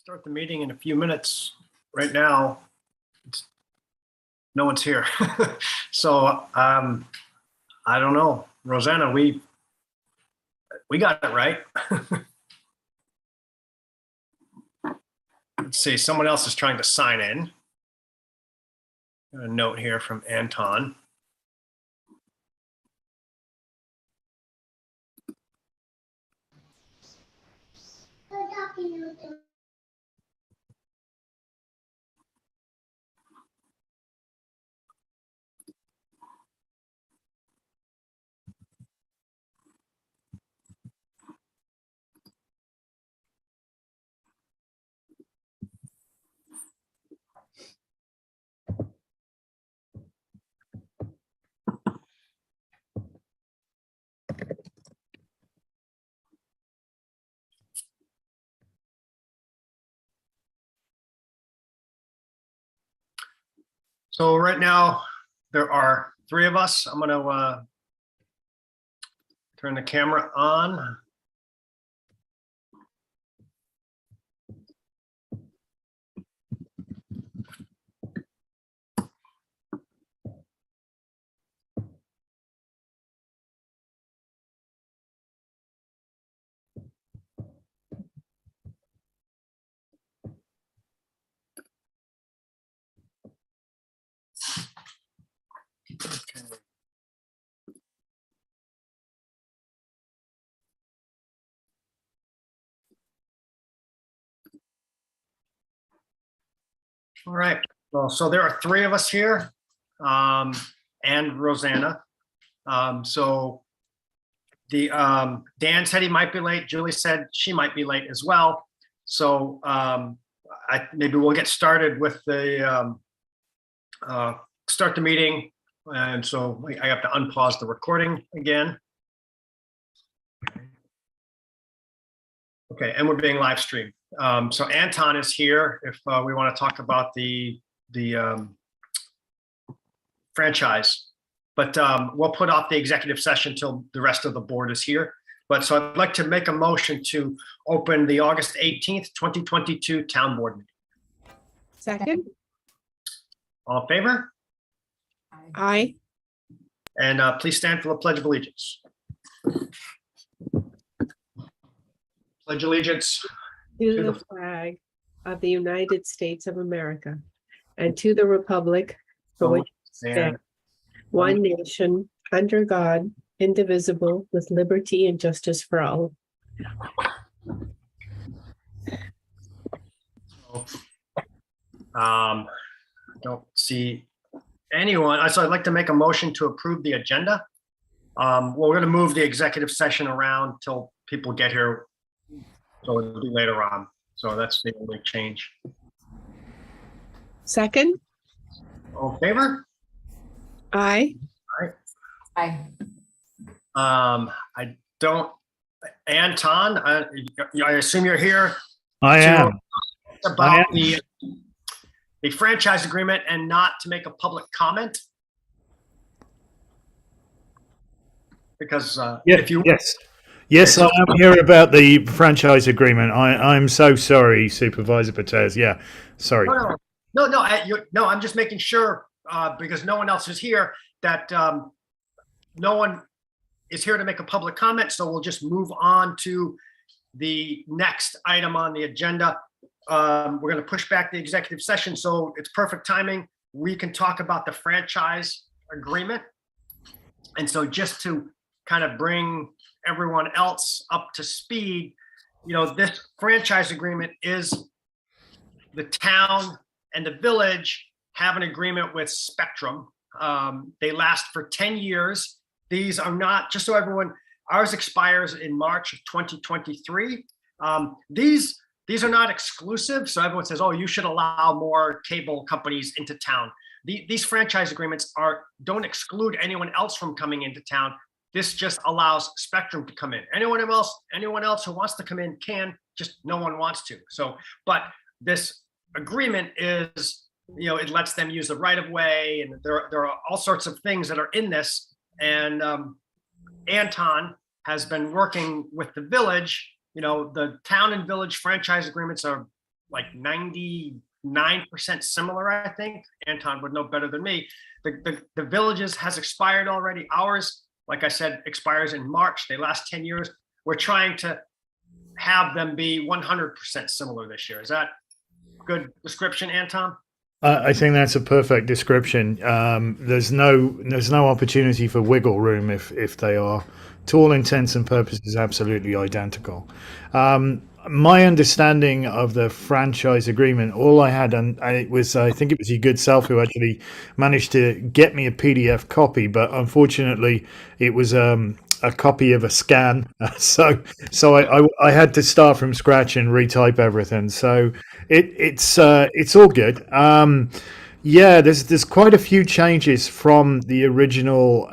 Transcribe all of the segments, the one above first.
Start the meeting in a few minutes. Right now, no one's here. So I don't know. Rosanna, we got it right. Let's see, someone else is trying to sign in. Got a note here from Anton. So right now, there are three of us. I'm going to turn the camera on. Okay. All right. Well, so there are three of us here, and Rosanna. So the Dan said he might be late. Julie said she might be late as well. So maybe we'll get started with the start the meeting. And so I have to unpause the recording again. Okay, and we're being live streamed. So Anton is here if we want to talk about the franchise, but we'll put off the executive session till the rest of the board is here. But so I'd like to make a motion to open the August 18th, 2022 town board meeting. Second. All in favor? Aye. And please stand for the Pledge of Allegiance. Pledge allegiance. To the flag of the United States of America and to the republic for which it stands, one nation, under God, indivisible, with liberty and justice for all. Don't see anyone. So I'd like to make a motion to approve the agenda. Well, we're going to move the executive session around till people get here. So it'll be later on. So that's the only change. Second. All in favor? Aye. Aye. I don't, Anton, I assume you're here. I am. About the franchise agreement and not to make a public comment. Because if you Yes, I am here about the franchise agreement. I'm so sorry, Supervisor Patez. Yeah, sorry. No, I'm just making sure because no one else is here that no one is here to make a public comment. So we'll just move on to the next item on the agenda. We're going to push back the executive session, so it's perfect timing. We can talk about the franchise agreement. And so just to kind of bring everyone else up to speed, you know, this franchise agreement is the town and the village have an agreement with Spectrum. They last for 10 years. These are not, just so everyone, ours expires in March of 2023. These are not exclusive. So everyone says, oh, you should allow more cable companies into town. These franchise agreements don't exclude anyone else from coming into town. This just allows Spectrum to come in. Anyone else who wants to come in can, just no one wants to. So, but this agreement is, you know, it lets them use the right of way, and there are all sorts of things that are in this. And Anton has been working with the village. You know, the town and village franchise agreements are like 99% similar, I think. Anton would know better than me. The villages has expired already. Ours, like I said, expires in March. They last 10 years. We're trying to have them be 100% similar this year. Is that good description, Anton? I think that's a perfect description. There's no opportunity for wiggle room if they are, to all intents and purposes, absolutely identical. My understanding of the franchise agreement, all I had, and I think it was your good self who actually managed to get me a PDF copy, but unfortunately, it was a copy of a scan, so I had to start from scratch and retype everything. So it's all good. Yeah, there's quite a few changes from the original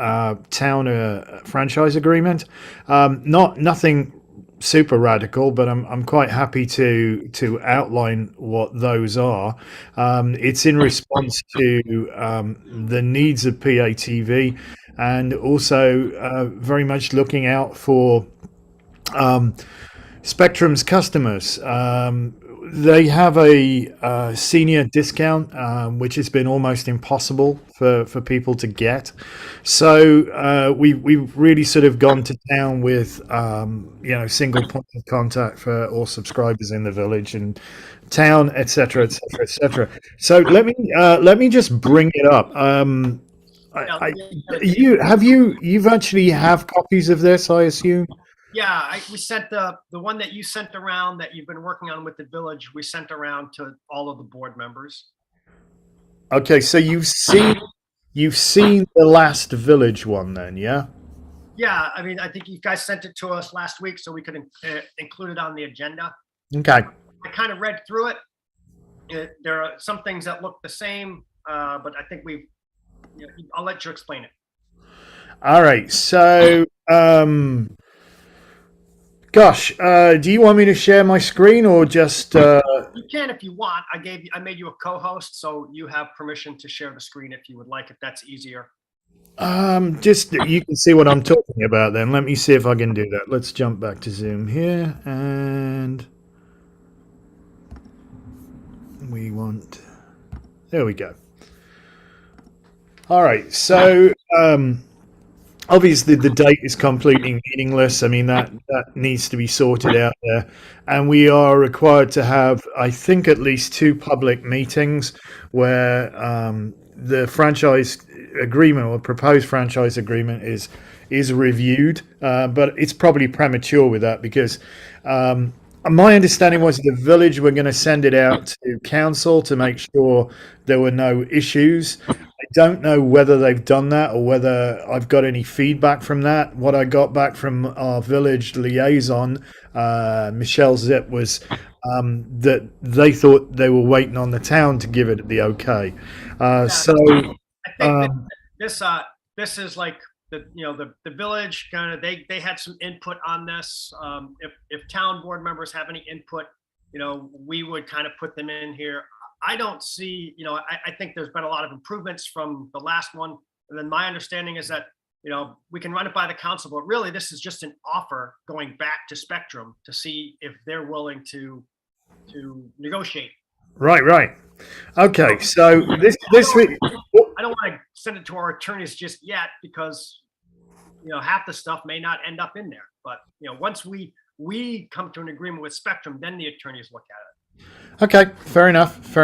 town franchise agreement. Nothing super radical, but I'm quite happy to outline what those are. It's in response to the needs of PATV, and also very much looking out for Spectrum's customers. They have a senior discount, which has been almost impossible for people to get. So we've really sort of gone to town with single point of contact for all subscribers in the village and town, etc., etc., etc. So let me just bring it up. You've actually have copies of this, I assume? Yeah, we sent the one that you sent around that you've been working on with the village. We sent around to all of the board members. Okay, so you've seen the last village one then, yeah? Yeah, I mean, I think you guys sent it to us last week, so we could include it on the agenda. Okay. I kind of read through it. There are some things that look the same, but I think I'll let you explain it. All right. So, gosh, do you want me to share my screen or just? You can if you want. I made you a co-host, so you have permission to share the screen if you would like, if that's easier. Just you can see what I'm talking about. Then let me see if I can do that. Let's jump back to Zoom here, and there we go. All right. So, obviously, the date is completely meaningless. I mean, that needs to be sorted out there. And we are required to have, I think, at least 2 public meetings where the franchise agreement or proposed franchise agreement is reviewed. But it's probably premature with that because my understanding was the village were going to send it out to council to make sure there were no issues. I don't know whether they've done that or whether I've got any feedback from that. What I got back from our village liaison, Michelle Zip, was that they thought they were waiting on the town to give it the okay. I think this is like the village kind of they had some input on this. If town board members have any input, we would kind of put them in here. I don't see, I think there's been a lot of improvements from the last one. And then my understanding is that, we can run it by the council, but really this is just an offer going back to Spectrum to see if they're willing to negotiate. Right. Okay, so this week. I don't want to send it to our attorneys just yet because, half the stuff may not end up in there. But, once we come to an agreement with Spectrum, then the attorneys look at it. Okay, fair enough.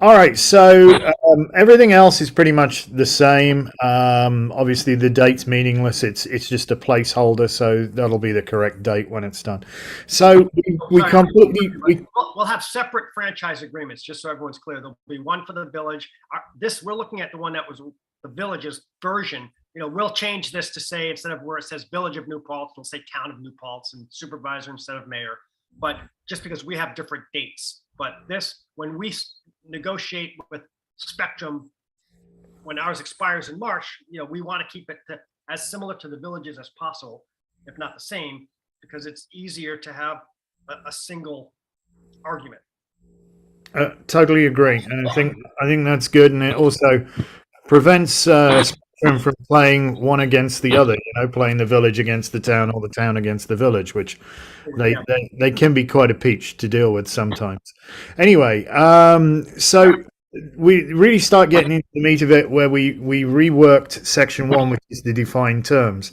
All right, so everything else is pretty much the same. Obviously, the date's meaningless. It's just a placeholder, so that'll be the correct date when it's done. So we'll have separate franchise agreements, just so everyone's clear. There'll be one for the village. We're looking at the one that was the village's version. We'll change this to say, instead of where it says Village of New Paltz, we'll say Town of New Paltz and supervisor instead of mayor. But just because we have different dates. But when we negotiate with Spectrum, when ours expires in March, we want to keep it as similar to the villages as possible, if not the same, because it's easier to have a single argument. Totally agree, and I think that's good, and it also prevents different from playing one against the other, playing the village against the town or the town against the village, which they can be quite a peach to deal with sometimes. Anyway, so we really start getting into the meat of it, where we reworked section 1, which is the defined terms,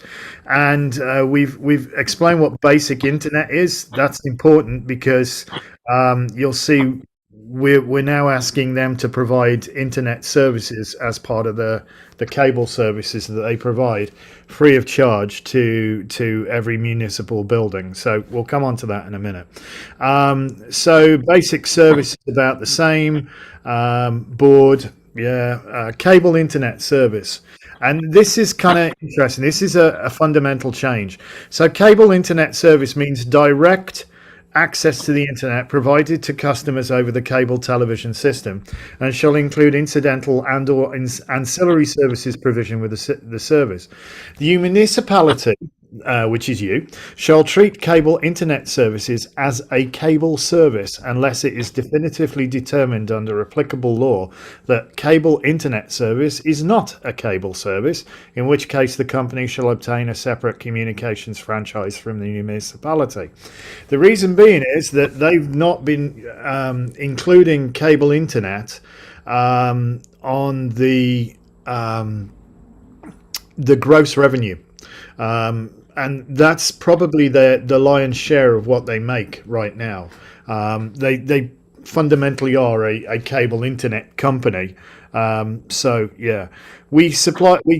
and we've explained what basic internet is. That's important because you'll see we're now asking them to provide internet services as part of the cable services that they provide, free of charge to every municipal building. So we'll come on to that in a minute. So basic service is about the same. Board, cable internet service. And this is kind of interesting. This is a fundamental change. So cable internet service means direct access to the internet provided to customers over the cable television system, and shall include incidental and or ancillary services provision with the service. The municipality, which is you, shall treat cable internet services as a cable service unless it is definitively determined under applicable law that cable internet service is not a cable service, in which case the company shall obtain a separate communications franchise from the municipality. The reason being is that they've not been including cable internet on the gross revenue. And that's probably the lion's share of what they make right now. They fundamentally are a cable internet company. So yeah, we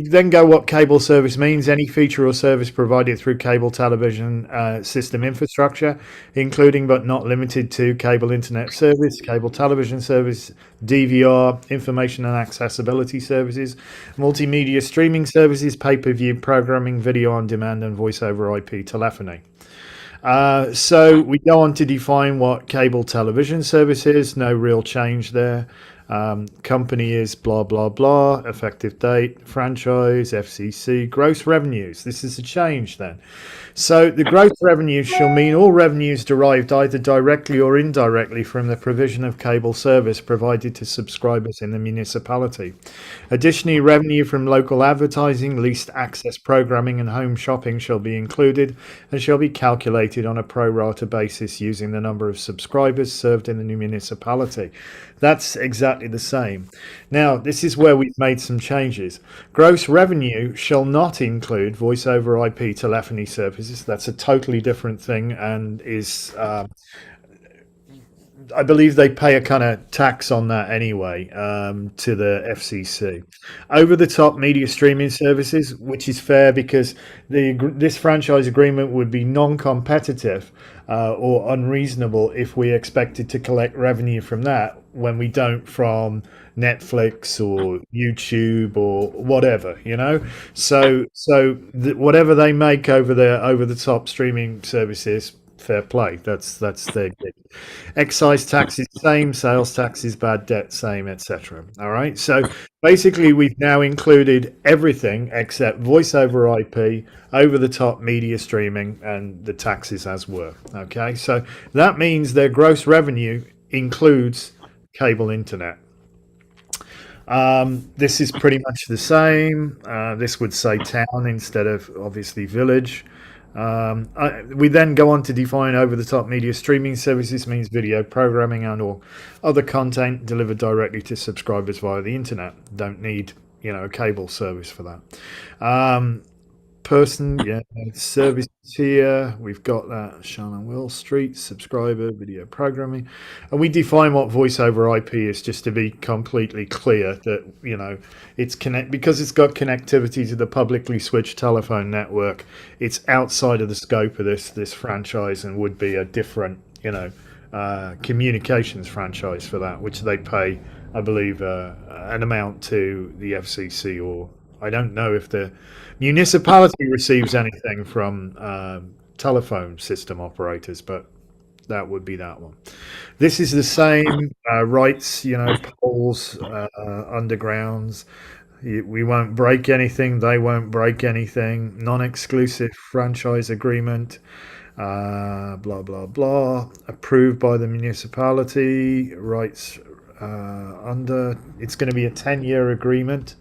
then go what cable service means: any feature or service provided through cable television system infrastructure, including but not limited to cable internet service, cable television service, DVR, information and accessibility services, multimedia streaming services, pay-per-view programming, video on demand, and voice over IP telephony. So we go on to define what cable television service is. No real change there. Company is blah blah blah, effective date, franchise, FCC, gross revenues. This is a change then. So the gross revenues shall mean all revenues derived either directly or indirectly from the provision of cable service provided to subscribers in the municipality. Additionally, revenue from local advertising, leased access programming, and home shopping shall be included and shall be calculated on a pro rata basis using the number of subscribers served in the new municipality. That's exactly the same. Now, this is where we've made some changes. Gross revenue shall not include voice over IP telephony services. That's a totally different thing, and is I believe they pay a kind of tax on that anyway, to the FCC. Over-the-top media streaming services, which is fair because this franchise agreement would be non-competitive or unreasonable if we expected to collect revenue from that when we don't from Netflix or YouTube or whatever, So whatever they make over their over-the-top streaming services, fair play. That's their gig. Excise tax is same, sales tax is bad debt same, etc. All right. So basically, we've now included everything except voice over IP, over the top media streaming, and the taxes as were. Okay. So that means their gross revenue includes cable internet. This is pretty much the same. This would say town instead of obviously village. We then go on to define over-the-top media streaming services means video programming and or other content delivered directly to subscribers via the internet. Don't need, a cable service for that. Service here. We've got that Sean and Will Street, subscriber, video programming. And we define what voice over IP is, just to be completely clear that, it's because it's got connectivity to the publicly switched telephone network. It's outside of the scope of this franchise and would be a different, communications franchise for that, which they pay, I believe, an amount to the FCC, or I don't know if the municipality receives anything from telephone system operators, but that would be that one. This is the same rights, poles, undergrounds. We won't break anything. They won't break anything. Non-exclusive franchise agreement. Blah, blah, blah. Approved by the municipality. Rights under. It's going to be a 10-year agreement,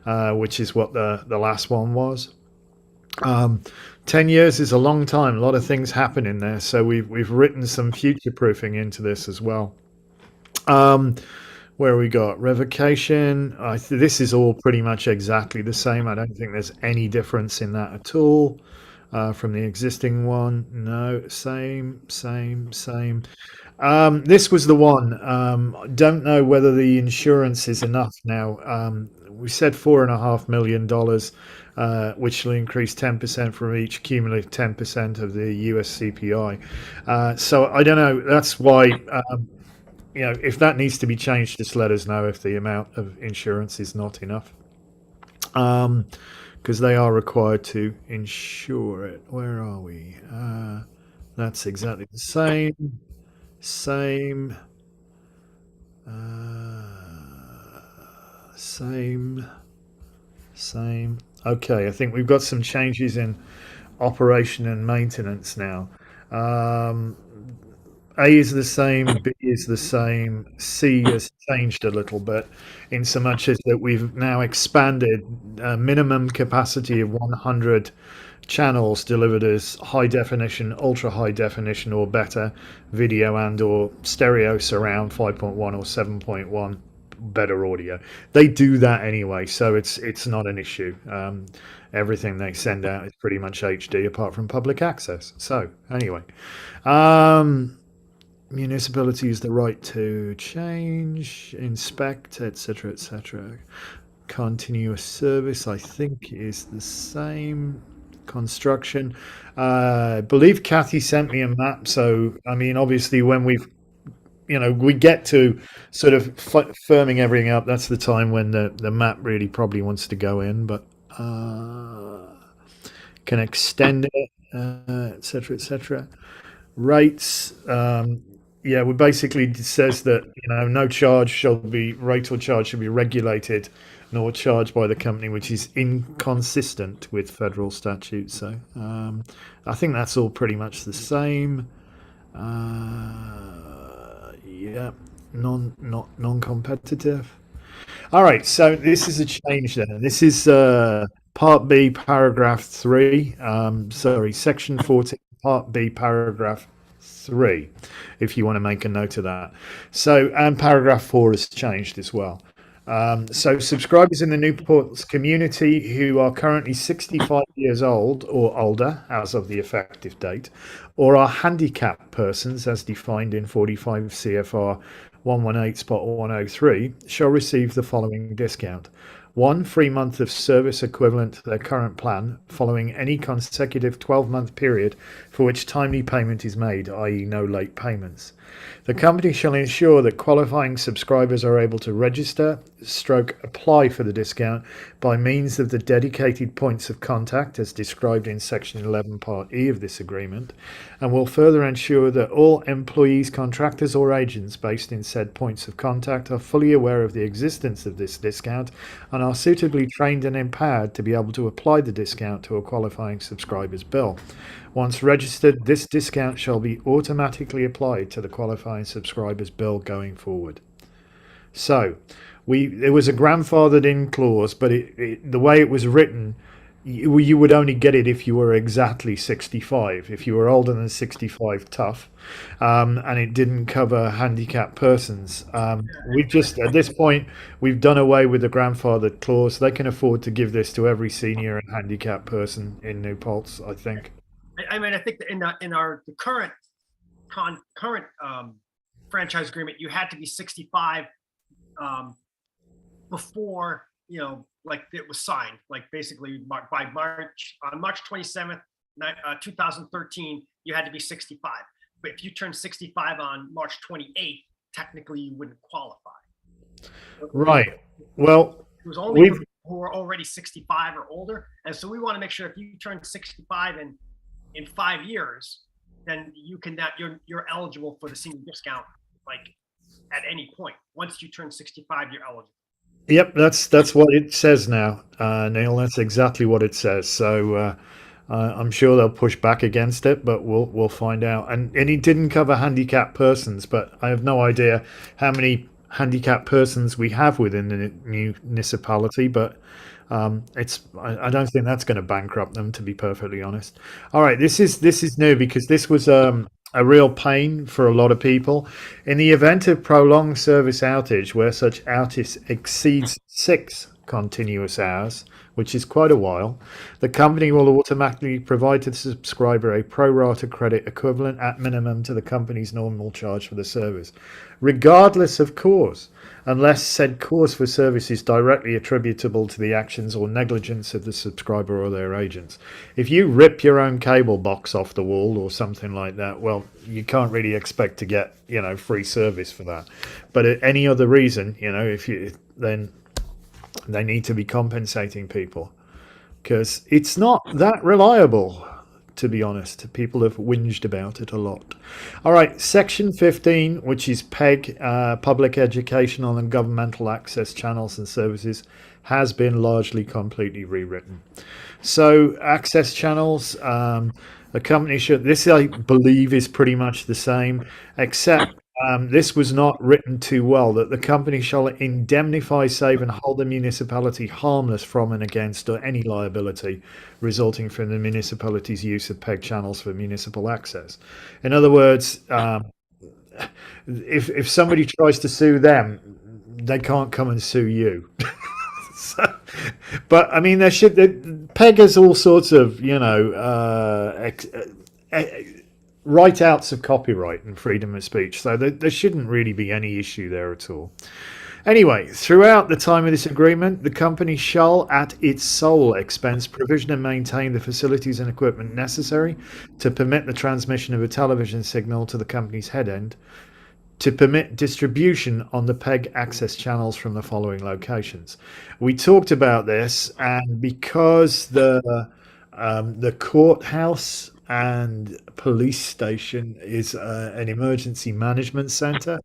which is what the last one was. 10 years is a long time. A lot of things happen in there, so we've written some future proofing into this as well. Where we got revocation. This is all pretty much exactly the same. I don't think there's any difference in that at all from the existing one. No, same. This was the one. Don't know whether the insurance is enough now. We said $4.5 million, which will increase 10% from each cumulative 10% of the US CPI. So I don't know. That's why. If that needs to be changed, just let us know if the amount of insurance is not enough. Because they are required to insure it. Where are we? That's exactly the same. Same. Okay, I think we've got some changes in operation and maintenance now. A is the same, B is the same, C has changed a little bit in so much as that we've now expanded a minimum capacity of 100 channels delivered as high definition, ultra high definition or better video and or stereo surround 5.1 or 7.1 better audio. They do that anyway, so it's not an issue. Everything they send out is pretty much HD apart from public access. So anyway, municipality is the right to change, inspect, etc., etc. Continuous service, I think, is the same. Construction. I believe Kathy sent me a map. So, I mean, obviously, when we get to sort of firming everything up, that's the time when the map really probably wants to go in, but can extend it, etc., etc. Rates. We basically it says that no charge shall be rate or charge should be regulated nor charged by the company, which is inconsistent with federal statute. So I think that's all pretty much the same. Non-competitive. All right, so this is a change then. This is Part B, Paragraph 3. Section 14, Part B, Paragraph 3, if you want to make a note of that. So, and Paragraph 4 has changed as well. So subscribers in the Newports community who are currently 65 years old or older as of the effective date, or are handicapped persons as defined in 45 CFR 118.103 shall receive the following discount. 1 free month of service equivalent to their current plan following any consecutive 12-month period for which timely payment is made, i.e. no late payments. The company shall ensure that qualifying subscribers are able to register, apply for the discount by means of the dedicated points of contact as described in Section 11 Part E of this agreement, and will further ensure that all employees, contractors or agents based in said points of contact are fully aware of the existence of this discount and are suitably trained and empowered to be able to apply the discount to a qualifying subscriber's bill. Once registered, this discount shall be automatically applied to the qualifying subscriber's bill going forward. So, there was a grandfathered in clause, but the way it was written, you would only get it if you were exactly 65. If you were older than 65, tough. And it didn't cover handicapped persons. We've just, at this point, we've done away with the grandfathered clause. They can afford to give this to every senior and handicapped person in New Paltz, I think. I mean, I think that in our current franchise agreement, you had to be 65 before like it was signed. Like basically by March 27th, 2013, you had to be 65. But if you turned 65 on March 28th, technically you wouldn't qualify. Right. Well, it was only for people who are already 65 or older, and so we want to make sure if you turn 65 in 5 years, then you can you're eligible for the senior discount, like at any point. Once you turn 65, you're eligible. Yep, that's what it says now, Neil. That's exactly what it says. So I'm sure they'll push back against it, but we'll find out. And it didn't cover handicapped persons, but I have no idea how many handicapped persons we have within the municipality, but I don't think that's going to bankrupt them, to be perfectly honest. All right, this is new because this was a real pain for a lot of people. In the event of prolonged service outage, where such outage exceeds 6 continuous hours, which is quite a while, the company will automatically provide to the subscriber a pro rata credit equivalent at minimum to the company's normal charge for the service, regardless of cause, unless said cause for service is directly attributable to the actions or negligence of the subscriber or their agents. If you rip your own cable box off the wall or something like that, well, you can't really expect to get, free service for that. But at any other reason, then they need to be compensating people, because it's not that reliable, to be honest. People have whinged about it a lot. All right, section 15, which is PEG, public educational and governmental access channels and services, has been largely completely rewritten. So access channels, the company should, this I believe is pretty much the same, except this was not written too well, that the company shall indemnify, save and hold the municipality harmless from and against or any liability resulting from the municipality's use of PEG channels for municipal access. In other words, if somebody tries to sue them, they can't come and sue you. So, but I mean, PEG has all sorts of, write-outs of copyright and freedom of speech, so there shouldn't really be any issue there at all. Anyway, throughout the time of this agreement, the company shall, at its sole expense, provision and maintain the facilities and equipment necessary to permit the transmission of a television signal to the company's head end, to permit distribution on the PEG access channels from the following locations. We talked about this, and because the courthouse and police station is an emergency management center,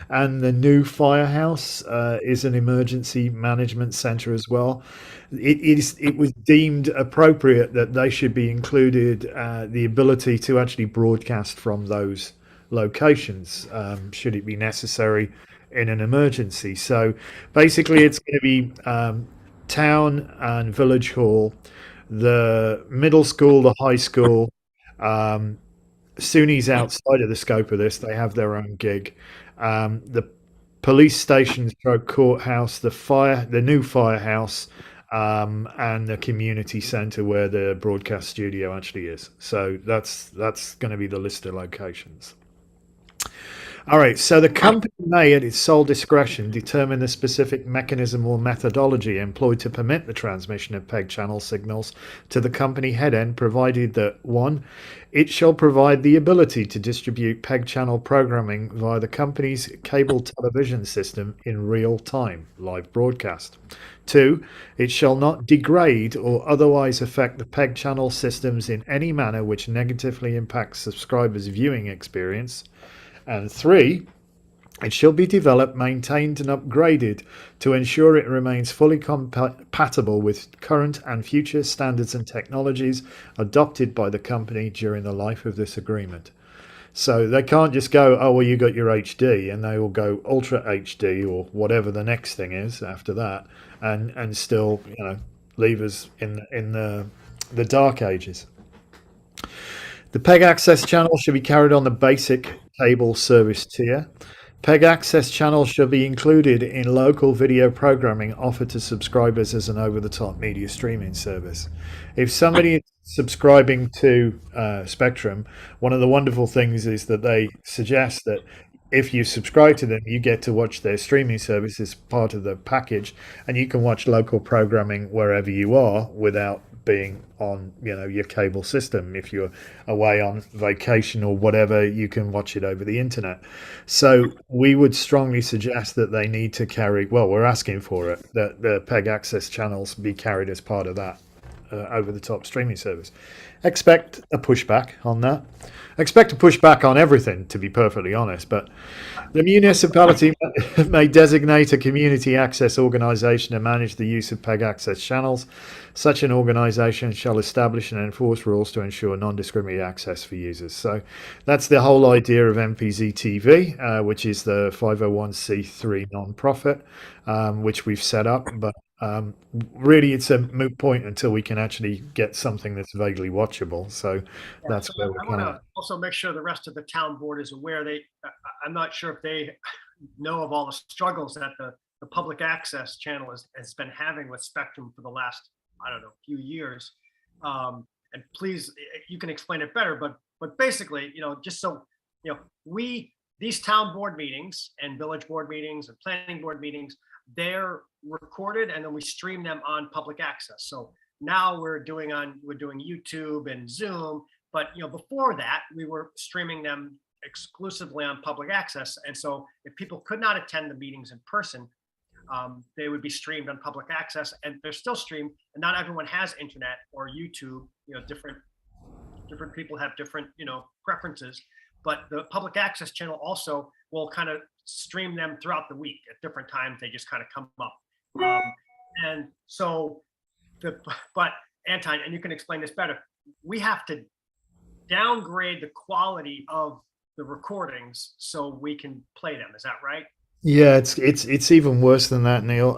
and the new firehouse is an emergency management center as well, it was deemed appropriate that they should be included, the ability to actually broadcast from those locations, should it be necessary in an emergency. So basically it's going to be town and village hall, the middle school, the high school. SUNY's outside of the scope of this. They have their own gig. The police station, courthouse, the new firehouse, and the community centre where the broadcast studio actually is. So that's going to be the list of locations. All right, so the company may, at its sole discretion, determine the specific mechanism or methodology employed to permit the transmission of PEG channel signals to the company head end, provided that 1. It shall provide the ability to distribute PEG channel programming via the company's cable television system in real time, live broadcast. 2. It shall not degrade or otherwise affect the PEG channel systems in any manner which negatively impacts subscribers' viewing experience. And 3, it shall be developed, maintained and upgraded to ensure it remains fully compatible with current and future standards and technologies adopted by the company during the life of this agreement. So they can't just go, oh, well, you got your HD, and they will go Ultra HD or whatever the next thing is after that, and still, leave us in the dark ages. The PEG access channel should be carried on the basic cable service tier. PEG access channels shall be included in local video programming offered to subscribers as an over-the-top media streaming service. If somebody is subscribing to Spectrum, one of the wonderful things is that they suggest that if you subscribe to them, you get to watch their streaming service as part of the package, and you can watch local programming wherever you are without being on your cable system. If you're away on vacation or whatever, you can watch it over the internet. So we would strongly suggest that they need to carry, well, we're asking for it, that the PEG access channels be carried as part of that over-the-top streaming service. Expect a pushback on that. Expect a pushback on everything, to be perfectly honest. But the municipality may designate a community access organisation to manage the use of PEG access channels. Such an organisation shall establish and enforce rules to ensure non-discriminatory access for users. So that's the whole idea of MPZ TV, which is the 501c3 non-profit, which we've set up. But really, it's a moot point until we can actually get something that's vaguely watchable. So that's So where I we're want kind to of. also make sure the rest of the town board is aware. I'm not sure if they know of all the struggles that the public access channel has been having with Spectrum for the last, I don't know, few years. And please, you can explain it better, but basically, just so, these town board meetings and village board meetings and planning board meetings, they're recorded and then we stream them on public access. So now we're doing YouTube and Zoom, but before that we were streaming them exclusively on public access. And so if people could not attend the meetings in person, they would be streamed on public access, and they're still streamed. And not everyone has internet or YouTube. Different people have different preferences. But the public access channel also will kind of stream them throughout the week at different times. They just kind of come up. And so, but Anton, and you can explain this better, we have to downgrade the quality of the recordings so we can play them. Is that right? Yeah, it's even worse than that, Neil.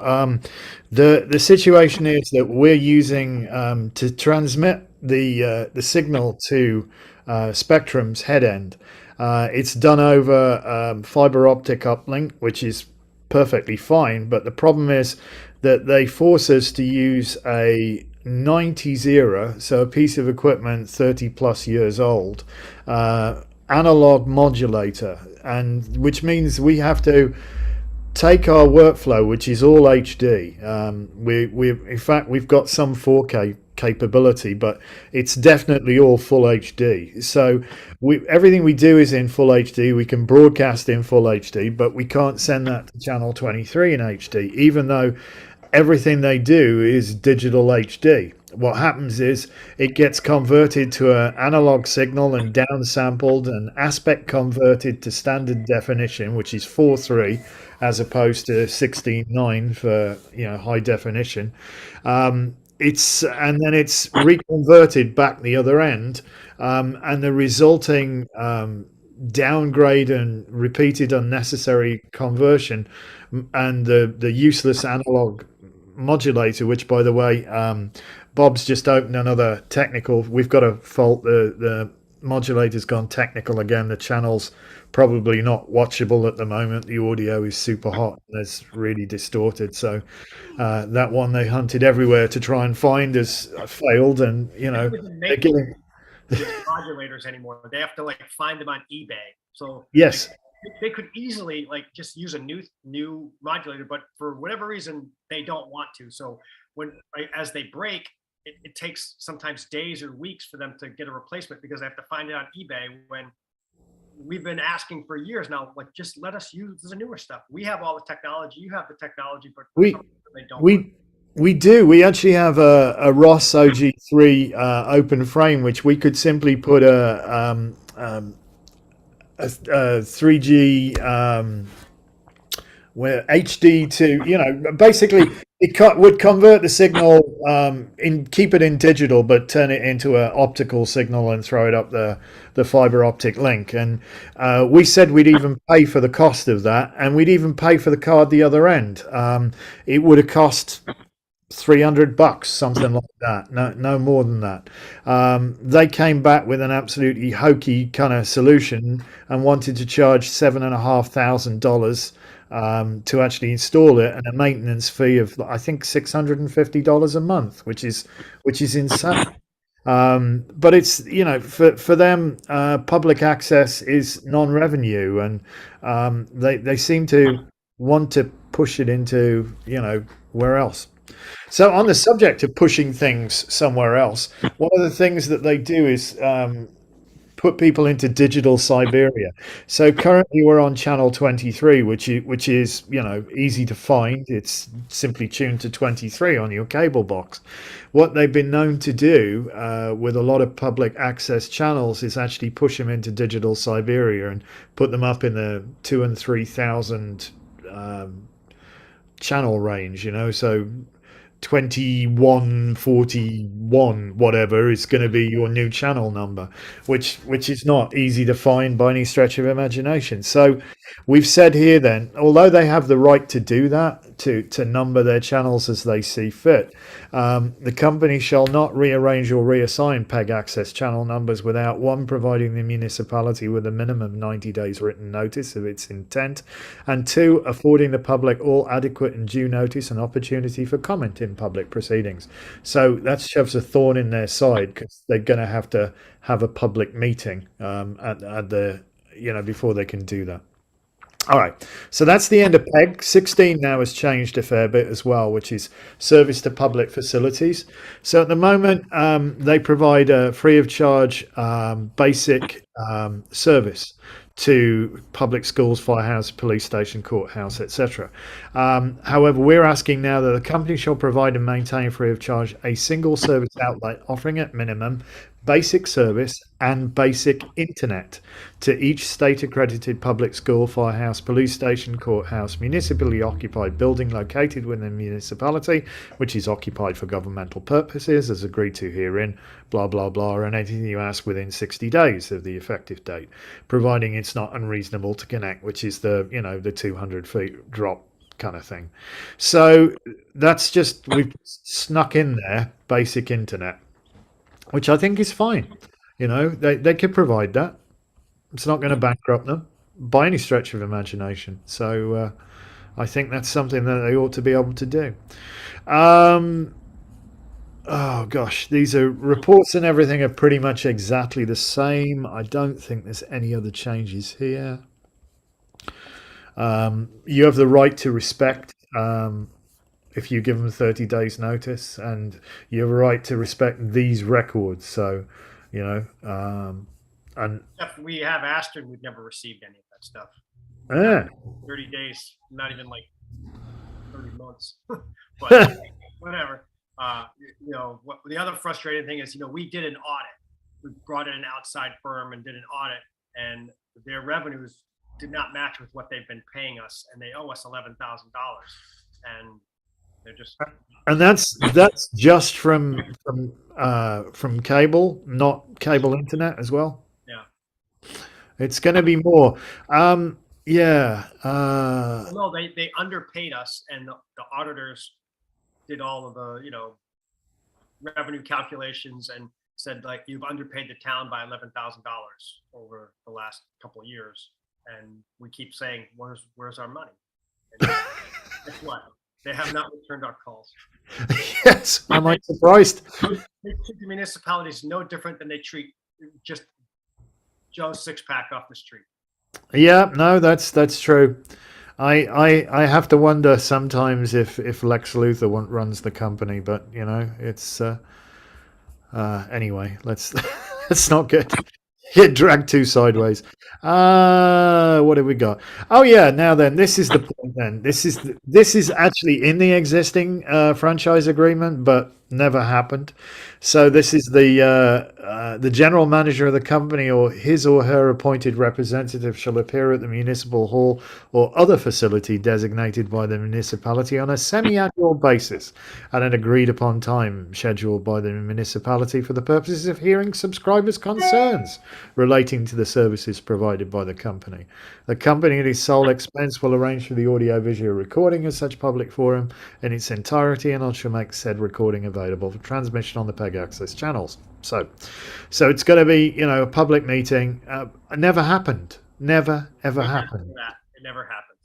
The situation is that we're using to transmit the signal to Spectrum's head end. It's done over fiber optic uplink, which is perfectly fine. But the problem is that they force us to use a 90s era, so a piece of equipment 30 plus years old, analog modulator, and which means we have to take our workflow, which is all HD. In fact, we've got some 4K capability, but it's definitely all full HD. So everything we do is in full HD. We can broadcast in full HD, but we can't send that to channel 23 in HD, even though everything they do is digital HD. What happens is it gets converted to an analog signal and downsampled and aspect converted to standard definition, which is 4:3 as opposed to 16:9 for high definition. And then it's reconverted back the other end, and the resulting downgrade and repeated unnecessary conversion and the useless analog modulator, which by the way, Bob's just opened another technical. We've got a fault. The modulator's gone technical again. The channel's probably not watchable at the moment. The audio is super hot. It's really distorted. So that one they hunted everywhere to try and find has failed. And they're giving modulators anymore. They have to find them on eBay. So yes. They could easily just use a new modulator, but for whatever reason they don't want to. So as they break, it takes sometimes days or weeks for them to get a replacement because they have to find it on eBay. When we've been asking for years now, just let us use the newer stuff. We have all the technology, you have the technology, but they don't. We do. We actually have a Ross OG3 open frame, which we could simply put a 3G where HD to basically it would convert the signal keep it in digital but turn it into an optical signal and throw it up the fiber optic link. And we said we'd even pay for the cost of that, and we'd even pay for the card the other end. It would have cost $300, something like that. No more than that. They came back with an absolutely hokey kind of solution and wanted to charge $7,500 to actually install it, and a maintenance fee of I think $650 a month, which is insane. But it's for them, public access is non-revenue, and they seem to want to push it into where else. So on the subject of pushing things somewhere else, one of the things that they do is put people into digital Siberia. So currently we're on channel 23, which is easy to find. It's simply tuned to 23 on your cable box. What they've been known to do with a lot of public access channels is actually push them into digital Siberia and put them up in the 2,000 and 3,000 channel range. So 2141 whatever is going to be your new channel number, which is not easy to find by any stretch of imagination. So we've said here then, although they have the right to do that, to number their channels as they see fit, the company shall not rearrange or reassign PEG access channel numbers without, one, providing the municipality with a minimum 90 days written notice of its intent, and two, affording the public all adequate and due notice and opportunity for comment in public proceedings. So that shoves a thorn in their side, because they're going to have a public meeting at the before they can do that. All right, so that's the end of PEG. 16 now has changed a fair bit as well, which is service to public facilities. So at the moment, they provide a free of charge basic service to public schools, firehouse, police station, courthouse, etc. However, we're asking now that the company shall provide and maintain free of charge a single service outlet offering at minimum basic service and basic internet to each state accredited public school, firehouse, police station, courthouse, municipally occupied building located within the municipality, which is occupied for governmental purposes as agreed to herein, blah blah blah, and anything you ask within 60 days of the effective date, providing it's not unreasonable to connect, which is the 200 feet drop kind of thing. So that's just, we've snuck in there basic internet, which I think is fine. They could provide that. It's not going to bankrupt them by any stretch of imagination. So I think that's something that they ought to be able to do. Oh gosh, these are reports and everything are pretty much exactly the same. I don't think there's any other changes here. You have the right to respect if you give them 30 days notice, and you have a right to respect these records. So, and If we have asked and we've never received any of that stuff. 30 days, not even like 30 months, but whatever. What the other frustrating thing is, we did an audit. We brought in an outside firm and did an audit, and their revenues did not match with what they've been paying us, and they owe us $11,000. And they're just, and that's just from cable, not cable internet as well. Yeah, it's going to be more. No, they underpaid us, and the auditors did all of the revenue calculations and said, like, you've underpaid the town by $11,000 over the last couple of years, and we keep saying, where's our money? And guess what? They have not returned our calls. Yes, am I surprised? They treat the municipalities no different than they treat just Joe's six-pack off the street. Yeah, no, that's true. I have to wonder sometimes if Lex Luthor runs the company, but it's anyway. Let's not get dragged too sideways. What have we got? Oh yeah, now then, this is the point. Then this is actually in the existing franchise agreement, but never happened. So this is the general manager of the company or his or her appointed representative shall appear at the municipal hall or other facility designated by the municipality on a semi-annual basis at an agreed upon time scheduled by the municipality for the purposes of hearing subscribers' concerns relating to the services provided by the company. The company at its sole expense will arrange for the audio-visual recording of such public forum in its entirety, and shall make said recording available for transmission on the PEG access channels. So it's going to be, a public meeting. Never happened. Never ever happened. It never happens.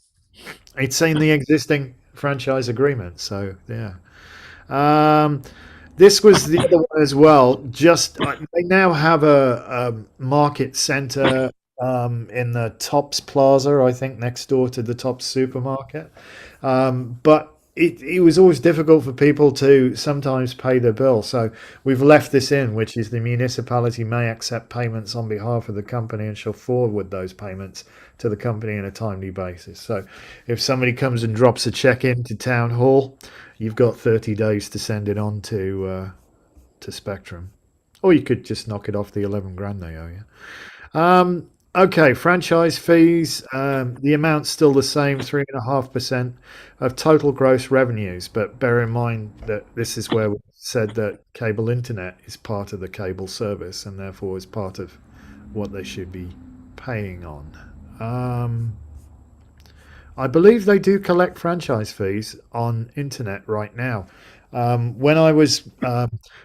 It's in the existing franchise agreement. So yeah. This was the other one as well. Just they now have a market center in the Tops Plaza, I think, next door to the Tops supermarket. But it was always difficult for people to sometimes pay their bill. So we've left this in, which is the municipality may accept payments on behalf of the company and shall forward those payments to the company on a timely basis. So if somebody comes and drops a check into town hall, you've got 30 days to send it on to Spectrum, or you could just knock it off the 11 grand they owe you. Okay, franchise fees. The amount's still the same, 3.5% of total gross revenues. But bear in mind that this is where we said that cable internet is part of the cable service and therefore is part of what they should be paying on. I believe they do collect franchise fees on internet right now. When I was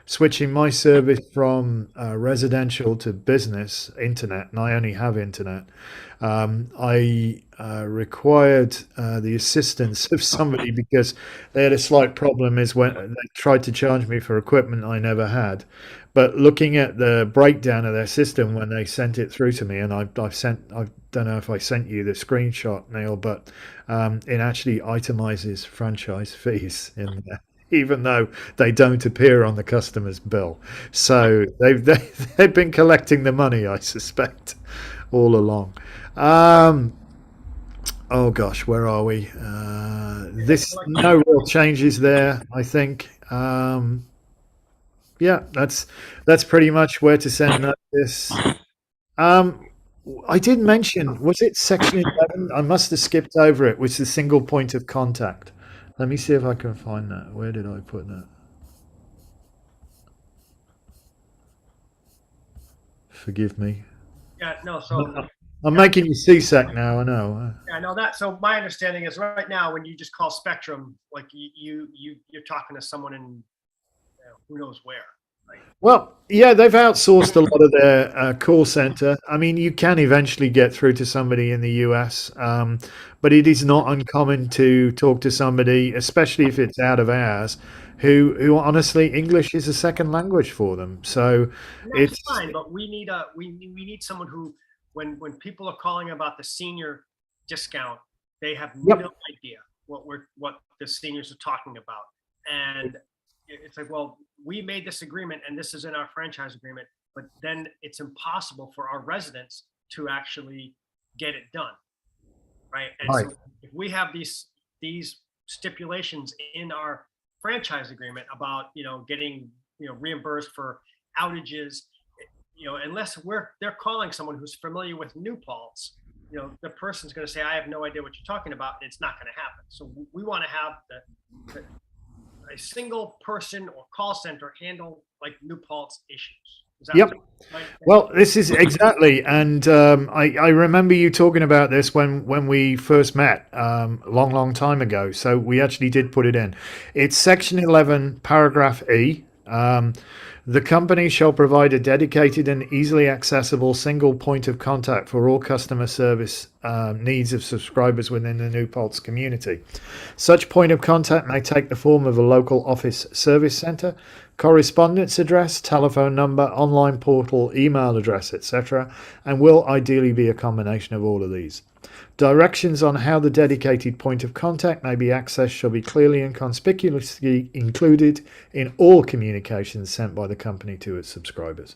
switching my service from residential to business internet, and I only have internet, I required the assistance of somebody because they had a slight problem is when they tried to charge me for equipment I never had. But looking at the breakdown of their system when they sent it through to me, and I don't know if I sent you the screenshot, Neil, but it actually itemizes franchise fees in there, even though they don't appear on the customer's bill. So they've been collecting the money, I suspect, all along. Oh gosh, where are we? This no real changes there, I think. Yeah, that's pretty much where to send notice. I did mention, was it section 11? I must have skipped over it, which is the single point of contact. Let me see if I can find that. Where did I put that? Forgive me. Yeah, no, so, I'm making you seasick now, I know. yeah, no, that, so my understanding is right now, when you just call Spectrum, like you're talking to someone in, who knows where. Well, yeah, they've outsourced a lot of their call center. I mean, you can eventually get through to somebody in the US, but it is not uncommon to talk to somebody, especially if it's out of hours, who honestly English is a second language for them. So That's it's fine, but we need someone who, when people are calling about the senior discount, they have Yep. no idea what the seniors are talking about. And it's like, well, we made this agreement and this is in our franchise agreement, but then it's impossible for our residents to actually get it done. Right. And Right. so if we have these stipulations in our franchise agreement about, getting, reimbursed for outages, unless they're calling someone who's familiar with New Paltz, the person's going to say, I have no idea what you're talking about. And it's not going to happen. So we want to have a single person or call center handle like New Paltz issues. Is that Yep. right? Well, this is exactly, and I remember you talking about this when we first met, long time ago. So we actually did put it in. It's section 11, paragraph E. The company shall provide a dedicated and easily accessible single point of contact for all customer service needs of subscribers within the New Paltz community. Such point of contact may take the form of a local office service centre, correspondence address, telephone number, online portal, email address, etc., and will ideally be a combination of all of these. Directions on how the dedicated point of contact may be accessed shall be clearly and conspicuously included in all communications sent by the company to its subscribers.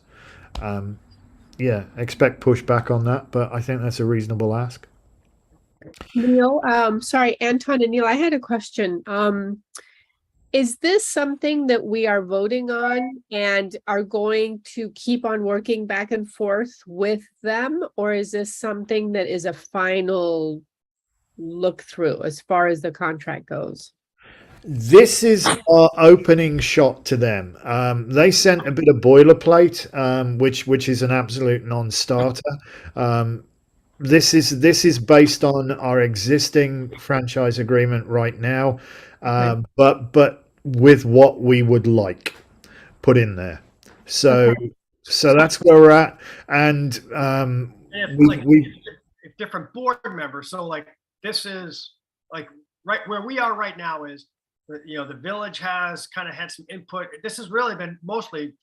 Yeah, expect pushback on that, but I think that's a reasonable ask. Neil, sorry, Anton and Neil, I had a question. Is this something that we are voting on and are going to keep on working back and forth with them? Or is this something that is a final look through as far as the contract goes? This is our opening shot to them. They sent a bit of boilerplate, which is an absolute non-starter. This is based on our existing franchise agreement right now, but with what we would like put in there. So that's where we're at, and if different board members. So like this is like right where we are right now is, the village has kind of had some input. This has really been mostly,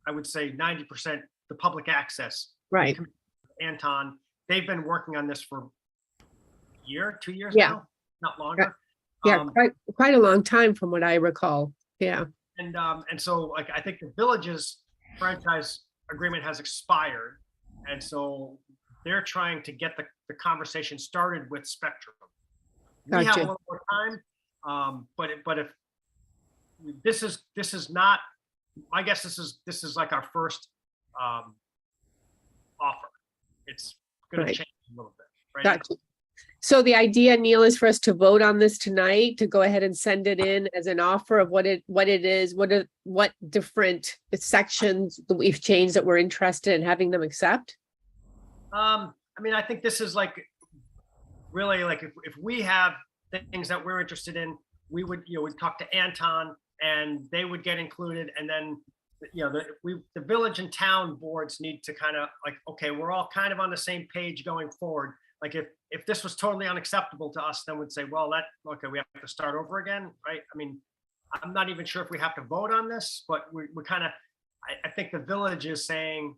I would say 90% the public access. Right. Anton, they've been working on this for a year, 2 years Yeah. now, not longer. Yeah, Um, quite a long time from what I recall. Yeah, And so like I think the village's franchise agreement has expired. And so they're trying to get the conversation started with Spectrum. We have a gotcha. little more time. But if this is not, I guess this is like our first offer. It's gonna Right. change a little bit, right? Gotcha. So the idea, Neil, is for us to vote on this tonight, to go ahead and send it in as an offer of what it is, what different sections that we've changed that we're interested in having them accept? I mean, I think this is like really like if we have things that we're interested in, we would, we'd talk to Anton and they would get included. And then, the village and town boards need to kind of like, okay, we're all kind of on the same page going forward. Like if this was totally unacceptable to us, then we'd say, well, okay, we have to start over again, right? I mean, I'm not even sure if we have to vote on this, but we kind of, I think the village is saying,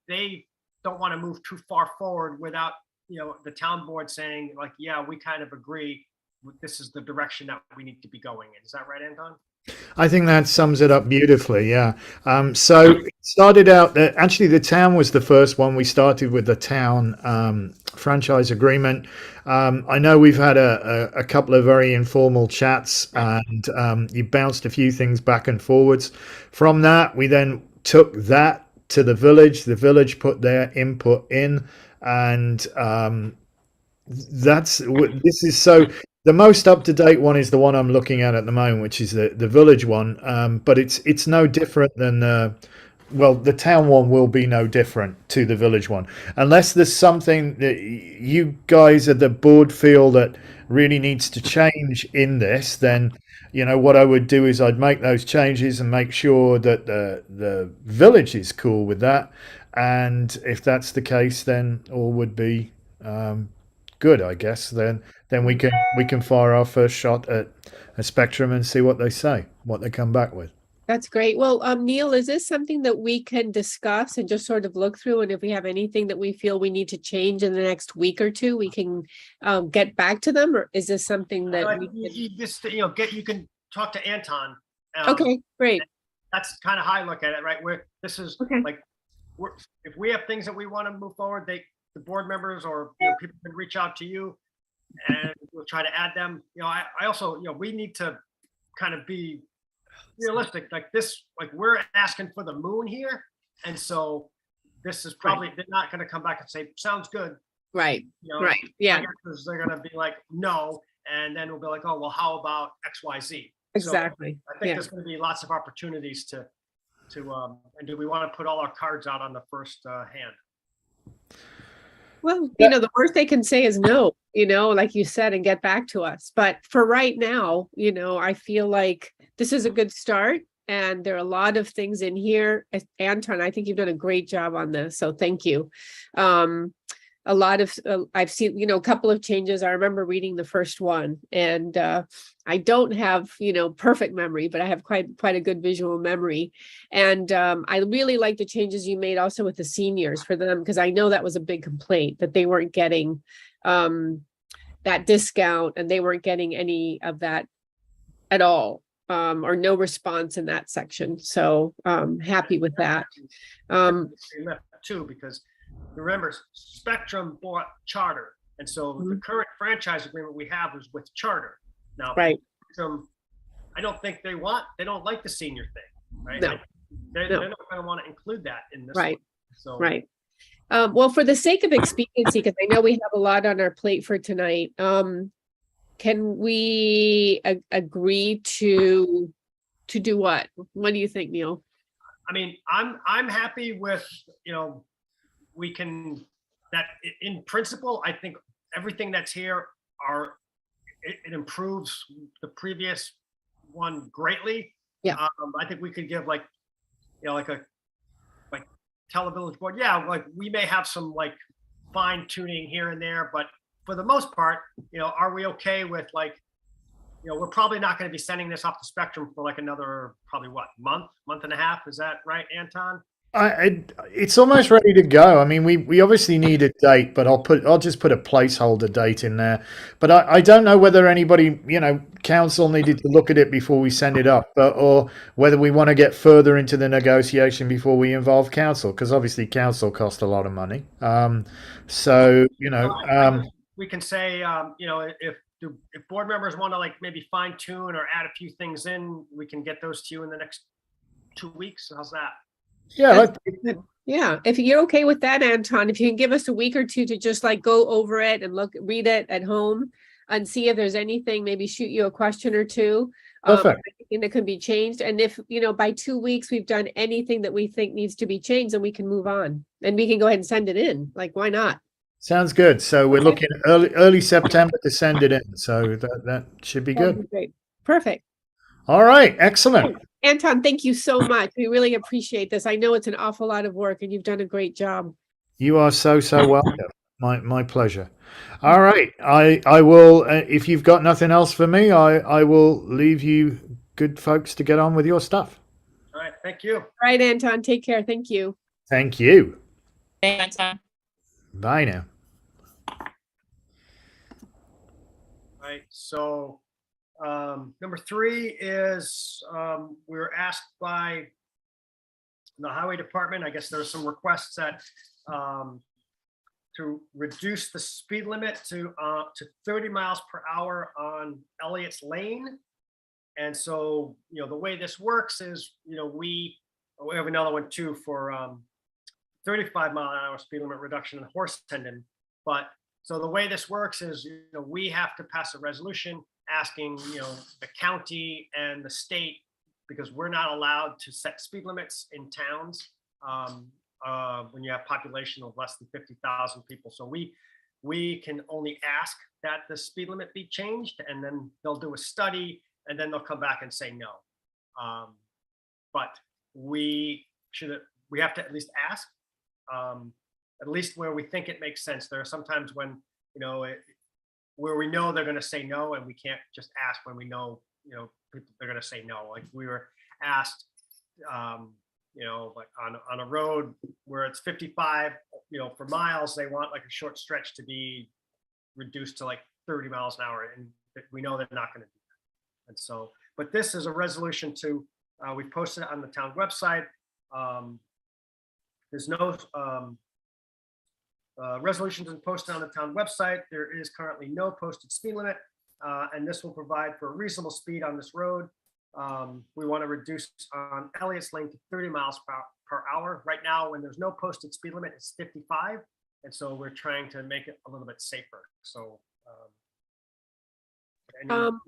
they don't want to move too far forward without, the town board saying like, yeah, we kind of agree. This is the direction that we need to be going in. Is that right, Anton? I think that sums it up beautifully. Yeah. So it started out that actually the town was the first one. We started with the town franchise agreement. I know we've had a couple of very informal chats, and you bounced a few things back and forwards. From that, we then took that to the village. The village put their input in, and this is so. The most up-to-date one is the one I'm looking at the moment, which is the village one. But it's no different than the town one will be no different to the village one, unless there's something that you guys at the board feel that really needs to change in this. Then what I would do is I'd make those changes and make sure that the village is cool with that. And if that's the case, then all would be good, I guess. Then we can fire our first shot at a Spectrum and see what they say, what they come back with. That's great. Well, Neil, is this something that we can discuss and just sort of look through? And if we have anything that we feel we need to change in the next week or two, we can get back to them? Or is this something that Like, we can... you can talk to Anton. Okay, great. That's kind of how I look at it, right? This is Okay. like, if we have things that we want to move forward, the board members or people can reach out to you and we'll try to add them. I also, we need to kind of be realistic. Like this, like we're asking for the moon here. And so this is probably, they're not going to come back and say, sounds good. Right, right. Yeah, They're going to be like, no. And then we'll be like, oh, well, how about XYZ? exactly. So I think there's going to be lots of opportunities to and do we want to put all our cards out on the first hand? Well, the worst they can say is no, like you said, and get back to us. But for right now, I feel like this is a good start. And there are a lot of things in here. Anton, I think you've done a great job on this. So thank you. A lot of, I've seen, a couple of changes. I remember reading the first one and I don't have, perfect memory, but I have quite a good visual memory. And I really like the changes you made also with the seniors for them, because I know that was a big complaint that they weren't getting that discount and they weren't getting any of that at all, or no response in that section. So happy with that. Too, because remember, Spectrum bought Charter, and so the current franchise agreement we have is with Charter. Now, right. Spectrum, I don't think they don't like the senior thing, right? No. They're not going to want to include that in this. Right. One. So, right. Well, for the sake of expediency, because I know we have a lot on our plate for tonight, can we agree to do what? What do you think, Neil? I mean, I'm happy with, we can, that in principle, I think everything that's here it improves the previous one greatly. Yeah. I think we could give like Televillage board. Yeah, like we may have some like fine tuning here and there, but for the most part, are we okay with like, we're probably not going to be sending this off the Spectrum for like another, probably month and a half. Is that right, Anton? It's almost ready to go. I mean, we obviously need a date, but I'll just put a placeholder date in there. But I don't know whether anybody, council needed to look at it before we send it up, or whether we want to get further into the negotiation before we involve council, because obviously council cost a lot of money. So We can say, if board members want to like maybe fine tune or add a few things in, we can get those to you in the next 2 weeks. How's that? yeah, Yeah, if you're okay with that, Anton, if you can give us a week or two to just like go over it and read it at home and see if there's anything, maybe shoot you a question or two. Perfect. Anything that can be changed. And if, by 2 weeks, we've done anything that we think needs to be changed, then we can move on and we can go ahead and send it in. Like, why not? Sounds good. So we're looking early September to send it in. So that should be That'd good. be great. Perfect. All right, excellent. Anton, thank you so much. We really appreciate this. I know it's an awful lot of work and you've done a great job. You are so welcome. My pleasure. All right, I will. If you've got nothing else for me, I will leave you good folks to get on with your stuff. All right. Thank you. All right, Anton, take care. Thank you. Thank you. Thanks, Anton. Bye now. All right. So number 3 is we were asked by the highway department. I guess there were some requests that to reduce the speed limit to 30 miles per hour on Elliott's Lane. And so, the way this works is, we have another one too for 35-mile-an-hour speed limit reduction in Horse Tendon. But so the way this works is, we have to pass a resolution asking, the county and the state, because we're not allowed to set speed limits in towns when you have population of less than 50,000 people. So we can only ask that the speed limit be changed, and then they'll do a study, and then they'll come back and say no. But we have to at least ask, at least where we think it makes sense. There are sometimes when, where we know they're going to say no, and we can't just ask when we know, people they're going to say no. Like we were asked, like on a road where it's 55, for miles, they want like a short stretch to be reduced to like 30 miles an hour, and we know they're not going to do that. And so, but this is a resolution to, we posted it on the town website. There's no resolutions posted on the town website. There is currently no posted speed limit, and this will provide for a reasonable speed on this road. We want to reduce on Elliott's Lane to 30 miles per hour. Right now, when there's no posted speed limit, it's 55. And so we're trying to make it a little bit safer. So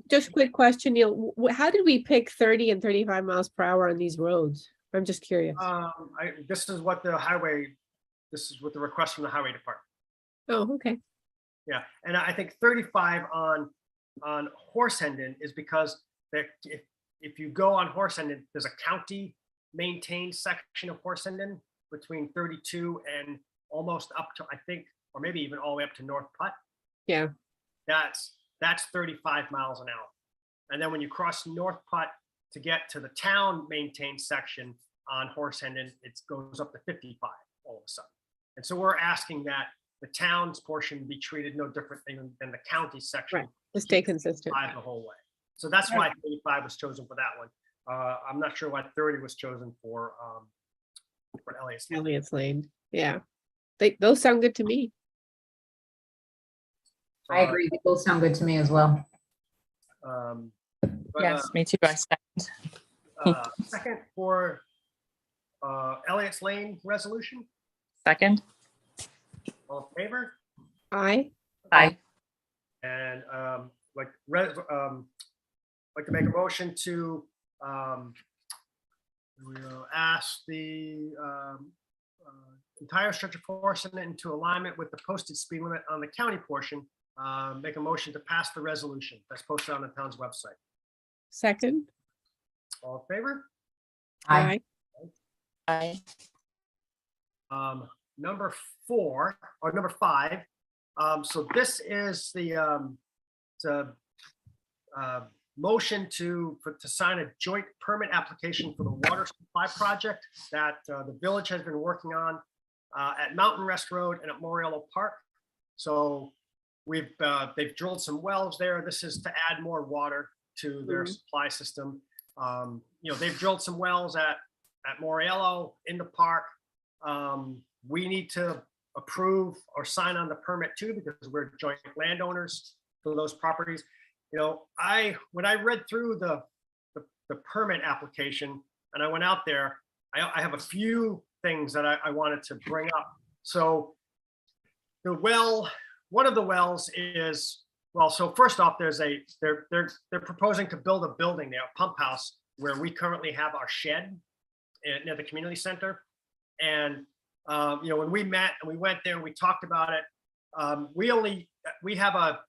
just a quick question, Neil. How did we pick 30 and 35 miles per hour on these roads? I'm just curious. this is what the request from the highway department. Oh, okay. Yeah, and I think 35 on Horse Hendon is because if you go on Horse Hendon, there's a county maintained section of Horse Hendon between 32 and almost up to, I think, or maybe even all the way up to North Putt. Yeah. That's 35 miles an hour. And then when you cross North Putt to get to the town maintained section on Horse Hendon, it goes up to 55 all of a sudden. And so we're asking that the town's portion be treated no different than the county section. Right. To stay consistent. The whole way. So that's why 35 was chosen for that one. I'm not sure why 30 was chosen for Elliott's. Elliott's Lane. Yeah. Those sound good to me. I agree. They both sound good to me as well. Yes, me too. I second. Second for Elliott's Lane resolution. Second. All in favor? Aye. Aye. And like to make a motion to ask the entire stretch of Horse Hendon into alignment with the posted speed limit on the county portion. Make a motion to pass the resolution that's posted on the town's website. Second. All in favor? Aye. Aye. Number 4 or number 5. So this is the motion to sign a joint permit application for the water supply project that the village has been working on at Mountain Rest Road and at Moriello Park. So they've drilled some wells there. This is to add more water to their supply system. They've drilled some wells at Moriello in the park. We need to approve or sign on the permit too, because we're joint landowners for those properties. When I read through the permit application and I went out there, I have a few things that I wanted to bring up. So one of the wells is, well, so first off, they're proposing to build a building there, a pump house, where we currently have our shed near the community center. And when we met and we went there and we talked about it, we have a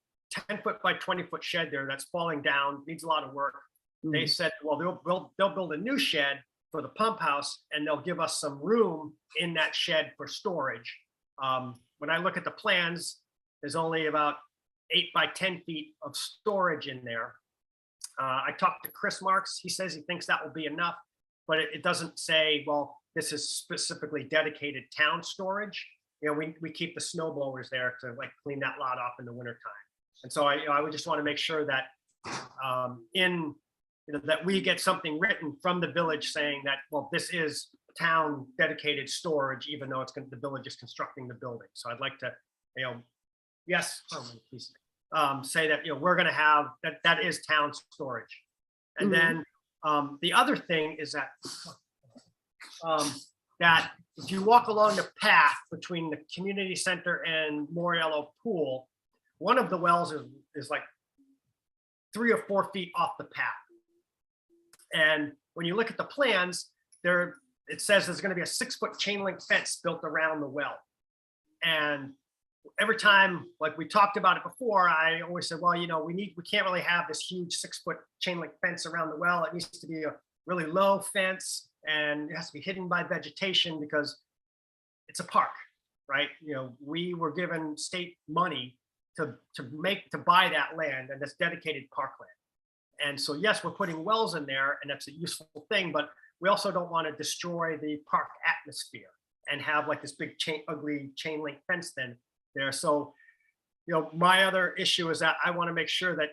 10-foot by 20-foot shed there that's falling down, needs a lot of work. They said, well, they'll build a new shed for the pump house and they'll give us some room in that shed for storage. When I look at the plans, there's only about 8 by 10 feet of storage in there. I talked to Chris Marks. He says he thinks that will be enough, but it doesn't say, well, this is specifically dedicated town storage. We keep the snow blowers there to like clean that lot off in the wintertime. And so I would just want to make sure that that we get something written from the village saying that, well, this is town dedicated storage, even though the village is constructing the building. So I'd like to, yes, please, say that, we're going to have that is town storage. And then the other thing is that that if you walk along the path between the community center and Moriello Pool, one of the wells is like 3 or 4 feet off the path. And when you look at the plans, it says there's going to be a 6-foot chain link fence built around the well. And every time, like we talked about it before, I always said, well, we can't really have this huge 6-foot chain link fence around the well. It needs to be a really low fence and it has to be hidden by vegetation because it's a park, right? We were given state money to buy that land, and that's dedicated parkland. And so, yes, we're putting wells in there and that's a useful thing, but we also don't want to destroy the park atmosphere and have like this big ugly chain link fence then there. So, my other issue is that I want to make sure that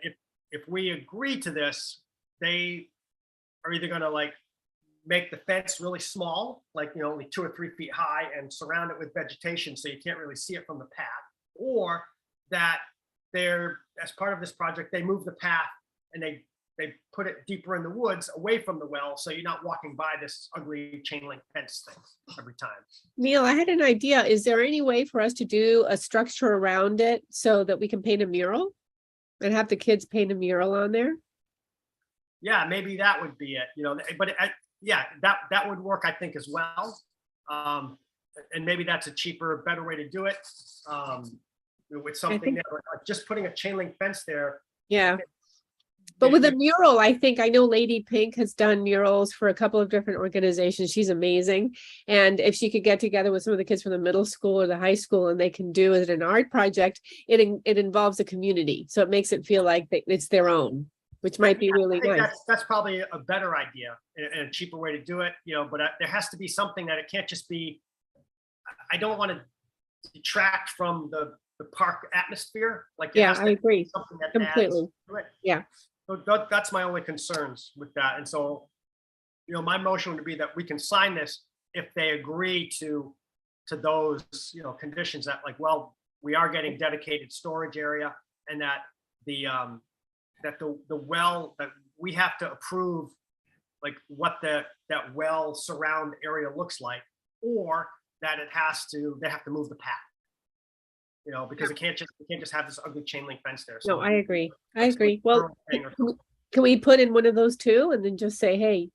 if we agree to this, they are either going to like make the fence really small, like, only 2 or 3 feet high and surround it with vegetation so you can't really see it from the path, or that as part of this project, they move the path and they put it deeper in the woods away from the well. So you're not walking by this ugly chain link fence thing every time. Neil, I had an idea. Is there any way for us to do a structure around it so that we can paint a mural and have the kids paint a mural on there? Yeah, maybe that would be it, but yeah, that would work, I think, as well. And maybe that's a cheaper, better way to do it. With something there, just putting a chain link fence there. Yeah. But with a mural, I know Lady Pink has done murals for a couple of different organizations. She's amazing. And if she could get together with some of the kids from the middle school or the high school and they can do it an art project, it involves a community. So it makes it feel like it's their own, which might be really nice. That's probably a better idea and a cheaper way to do it, but there has to be something that it can't just be, I don't want to detract from the park atmosphere. Like, yeah, I agree completely. Yeah. So that's my only concerns with that. And so, my motion would be that we can sign this if they agree to those, conditions that like, well, we are getting dedicated storage area and that the well, that we have to approve like what that well surround area looks like, or that they have to move the path. Because we can't just have this ugly chain link fence there. So no, I agree. Well, can we put in one of those two and then just say, hey,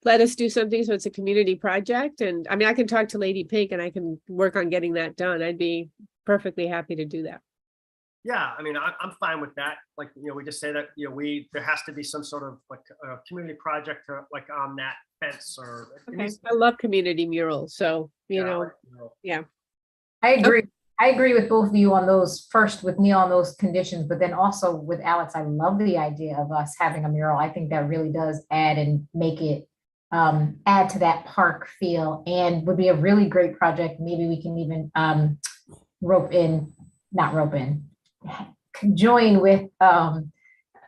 let us do something so it's a community project? And I mean, I can talk to Lady Pink and I can work on getting that done. I'd be perfectly happy to do that. Yeah, I mean, I'm fine with that. Like, we just say that, there has to be some sort of like a community project like on that fence or. Okay. I love community murals. So, yeah. I agree. I agree with both of you on those, first with Neil on those conditions, but then also with Alex, I love the idea of us having a mural. I think that really does add and make it add to that park feel, and would be a really great project. Maybe we can even join with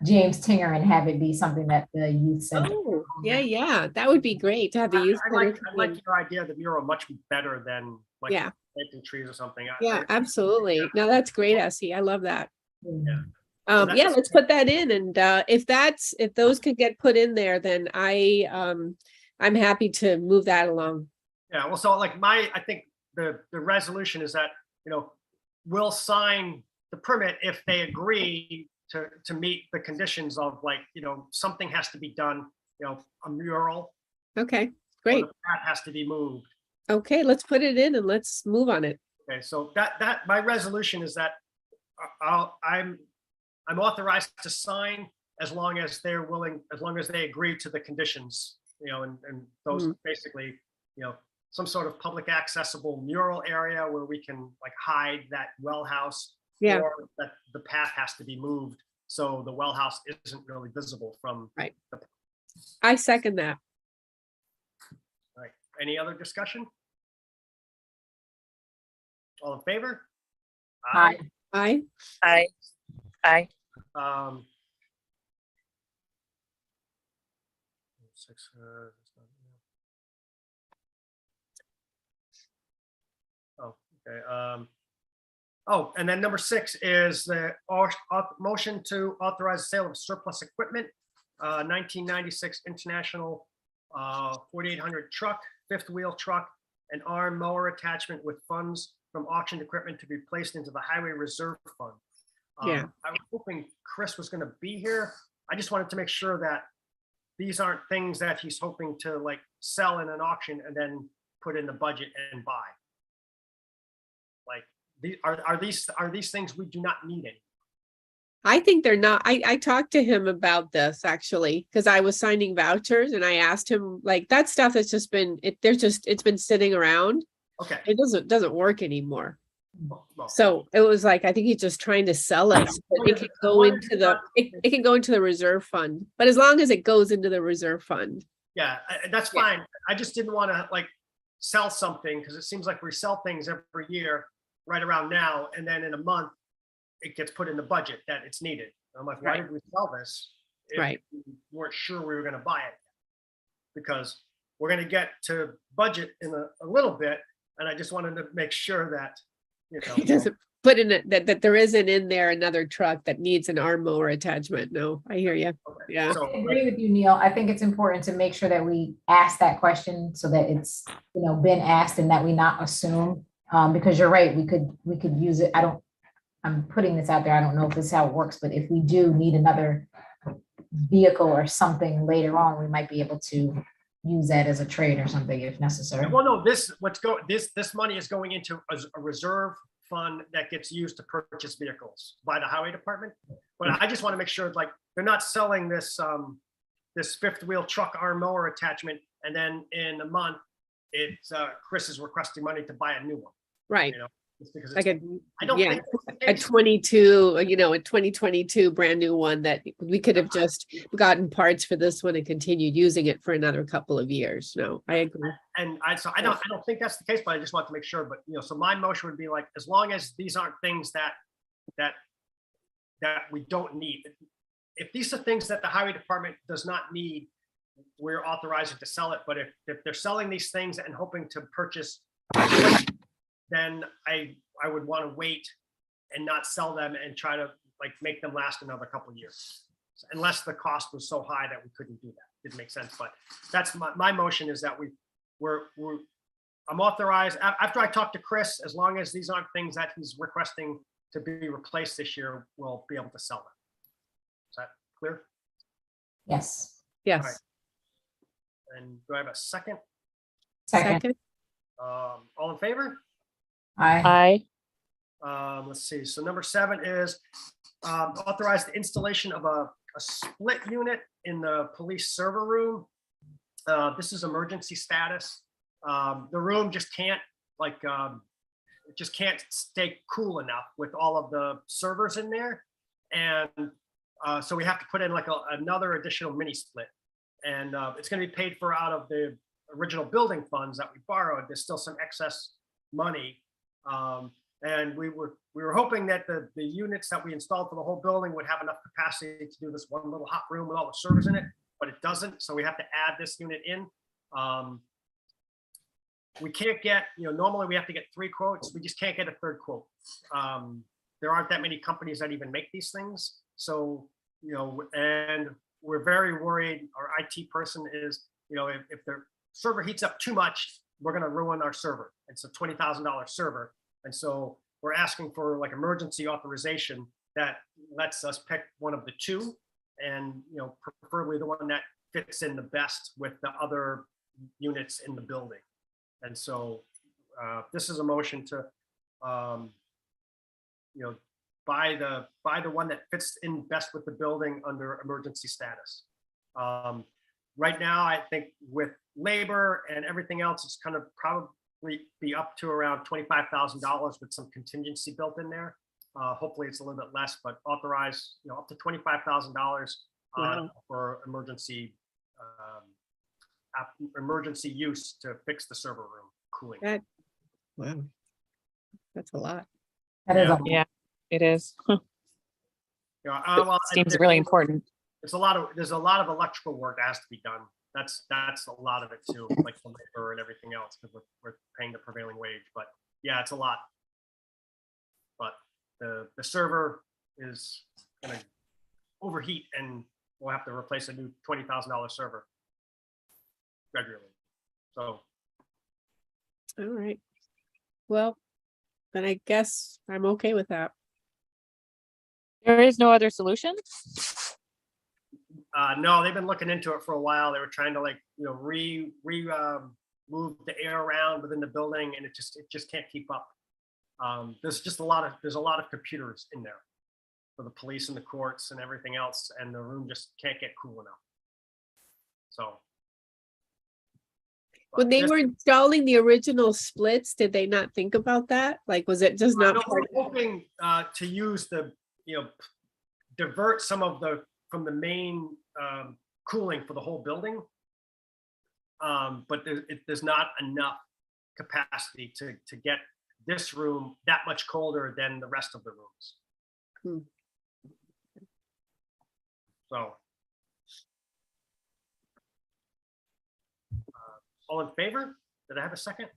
James Tinger and have it be something that the youth center. Oh, yeah, that would be great to have the youth. I like center come in. your idea of the mural much better than like Yeah. planting trees or something. Yeah, absolutely. No, that's great, Essie. I love that. Yeah. Yeah, let's put that in, and if those could get put in there, then I'm happy to move that along. Yeah, well, so like I think the resolution is that, we'll sign the permit if they agree to meet the conditions of like, something has to be done, a mural. Okay, or great. the path has to be moved. Okay, let's put it in and let's move on it. Okay, so that my resolution is that I'm authorized to sign as long as they're willing, as long as they agree to the conditions, and those basically, some sort of public accessible mural area where we can like hide that well house. Yeah. Or that the path has to be moved so the well house isn't really visible from. Right. the- I second that. Right. Any other discussion? All in favor? Aye. Aye. Aye. Aye. Um. Oh, okay. Oh, and then number 6 is the motion to authorize the sale of surplus equipment, 1996 International 4800 truck, fifth wheel truck, an arm mower attachment with funds from auctioned equipment to be placed into the Highway Reserve Fund. Yeah. I was hoping Chris was going to be here. I just wanted to make sure that these aren't things that he's hoping to like sell in an auction and then put in the budget and buy. Like, are these things we do not need any? I think they're not. I talked to him about this actually, because I was signing vouchers and I asked him like that stuff that's just been it's been sitting around. Okay. It doesn't work anymore. Well, So it was like, I think he's just trying to sell it. So that it can go into it can go into the reserve fund, but as long as it goes into the reserve fund. yeah, that's Yeah. fine. I just didn't want to like sell something because it seems like we sell things every year right around now, and then in a month it gets put in the budget that it's needed. I'm like, why Right. did we sell this? If Right. we weren't sure we were going to buy it, because we're going to get to budget in a little bit, and I just wanted to make sure that He doesn't put in it that there isn't in there another truck that needs an arm mower attachment. No, I hear you. Okay, Yeah. so, I agree with you, Neil. I think it's important to make sure that we ask that question so that it's, been asked and that we not assume. Because you're right, we could use it. I'm putting this out there. I don't know if this is how it works, but if we do need another vehicle or something later on, we might be able to use that as a trade or something if necessary. well, no, this money is going into a reserve fund that gets used to purchase vehicles by the highway department. But I just want to make sure like they're not selling this this fifth wheel truck arm mower attachment, and then in a month it's Chris is requesting money to buy a new one. Right. Just because Like it's, a I don't yeah, think a 22, a 2022 brand new one that we could have just gotten parts for this one and continued using it for another couple of years. No, I agree. and I don't think that's the case, but I just want to make sure. But so my motion would be like, as long as these aren't things that we don't need. If these are things that the highway department does not need, we're authorizing to sell it. But if they're selling these things and hoping to purchase, then I would want to wait and not sell them and try to like make them last another couple of years, unless the cost was so high that we couldn't do that. Didn't make sense. But that's my motion, is that I'm authorized after I talk to Chris, as long as these aren't things that he's requesting to be replaced this year, we'll be able to sell them. Is that clear? Yes. Yes. Right. And do I have a second? Second. All in favor? Aye. Aye. Let's see. So number 7 is authorize the installation of a split unit in the police server room. This is emergency status. The room just can't it just can't stay cool enough with all of the servers in there. And so we have to put in like another additional mini split. And it's going to be paid for out of the original building funds that we borrowed. There's still some excess money. And we were hoping that the units that we installed for the whole building would have enough capacity to do this one little hot room with all the servers in it, but it doesn't. So we have to add this unit in. We can't get, normally we have to get 3 quotes. We just can't get a 3rd quote. There aren't that many companies that even make these things. So, and we're very worried. Our IT person is, if the server heats up too much, we're going to ruin our server. It's a $20,000 server. And so we're asking for like emergency authorization that lets us pick one of the 2 and, preferably the one that fits in the best with the other units in the building. And so this is a motion to, buy the one that fits in best with the building under emergency status. Right now, I think with labor and everything else, it's kind of probably be up to around $25,000 with some contingency built in there. Hopefully it's a little bit less, but authorize, up to $25,000 Wow. for emergency use to fix the server room cooling. Wow. That's a lot. That is a Yeah, it is. Well, Seems really important. there's a lot of electrical work that has to be done. That's a lot of it too, like the labor and everything else, because we're paying the prevailing wage. But yeah, it's a lot. But the server is gonna overheat, and we'll have to replace a new $20,000 server regularly. So All right. Well, then I guess I'm okay with that. There is no other solution? no, they've been looking into it for a while. They were trying to move the air around within the building, and it just can't keep up. There's a lot of computers in there for the police and the courts and everything else, and the room just can't get cool enough. So. When but they this- were installing the original splits, did they not think about that? Like, was it just not No, part we're hoping to use divert some of from the main cooling for the whole building. But there's not enough capacity to get this room that much colder than the rest of the rooms. Hmm. So. All in favor? Did I have a second?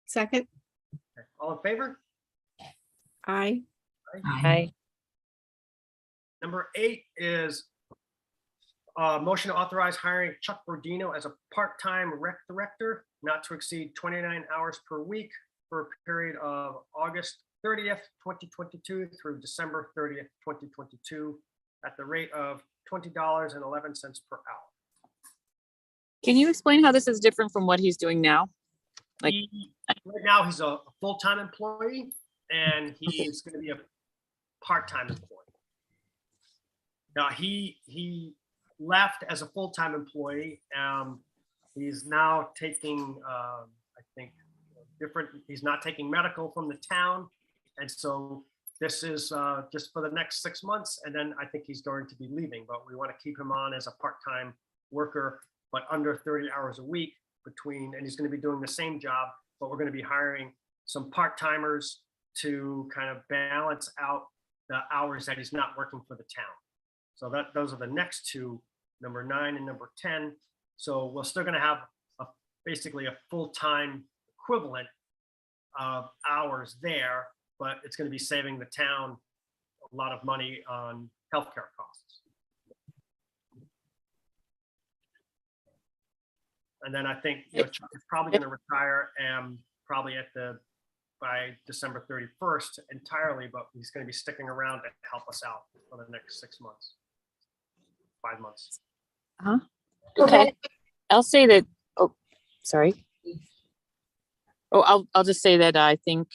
second? Okay. All in favor? I, Aye. Number 8 is motion to authorize hiring Chuck Bordino as a part-time rec director, not to exceed 29 hours per week for a period of August 30th, 2022 through December 30th, 2022 at the rate of $20.11 per hour. Can you explain how this is different from what he's doing now? Like- Right now, he's a full-time employee, and he's going to be a part-time employee. Now, he left as a full-time employee. He's now taking, I think, he's not taking medical from the town. And so this is just for the next 6 months. And then I think he's going to be leaving, but we want to keep him on as a part-time worker, but under 30 hours a week and he's going to be doing the same job, but we're going to be hiring some part-timers to kind of balance out the hours that he's not working for the town. So those are the next 2, number 9 and number 10. So we're still going to have basically a full-time equivalent of hours there, but it's going to be saving the town a lot of money on healthcare costs. And then I think Chuck is probably going to retire probably by December 31st entirely, but he's going to be sticking around to help us out for the next 6 months, 5 months. Okay. I'll say that, oh, sorry. Oh, I'll just say that I think,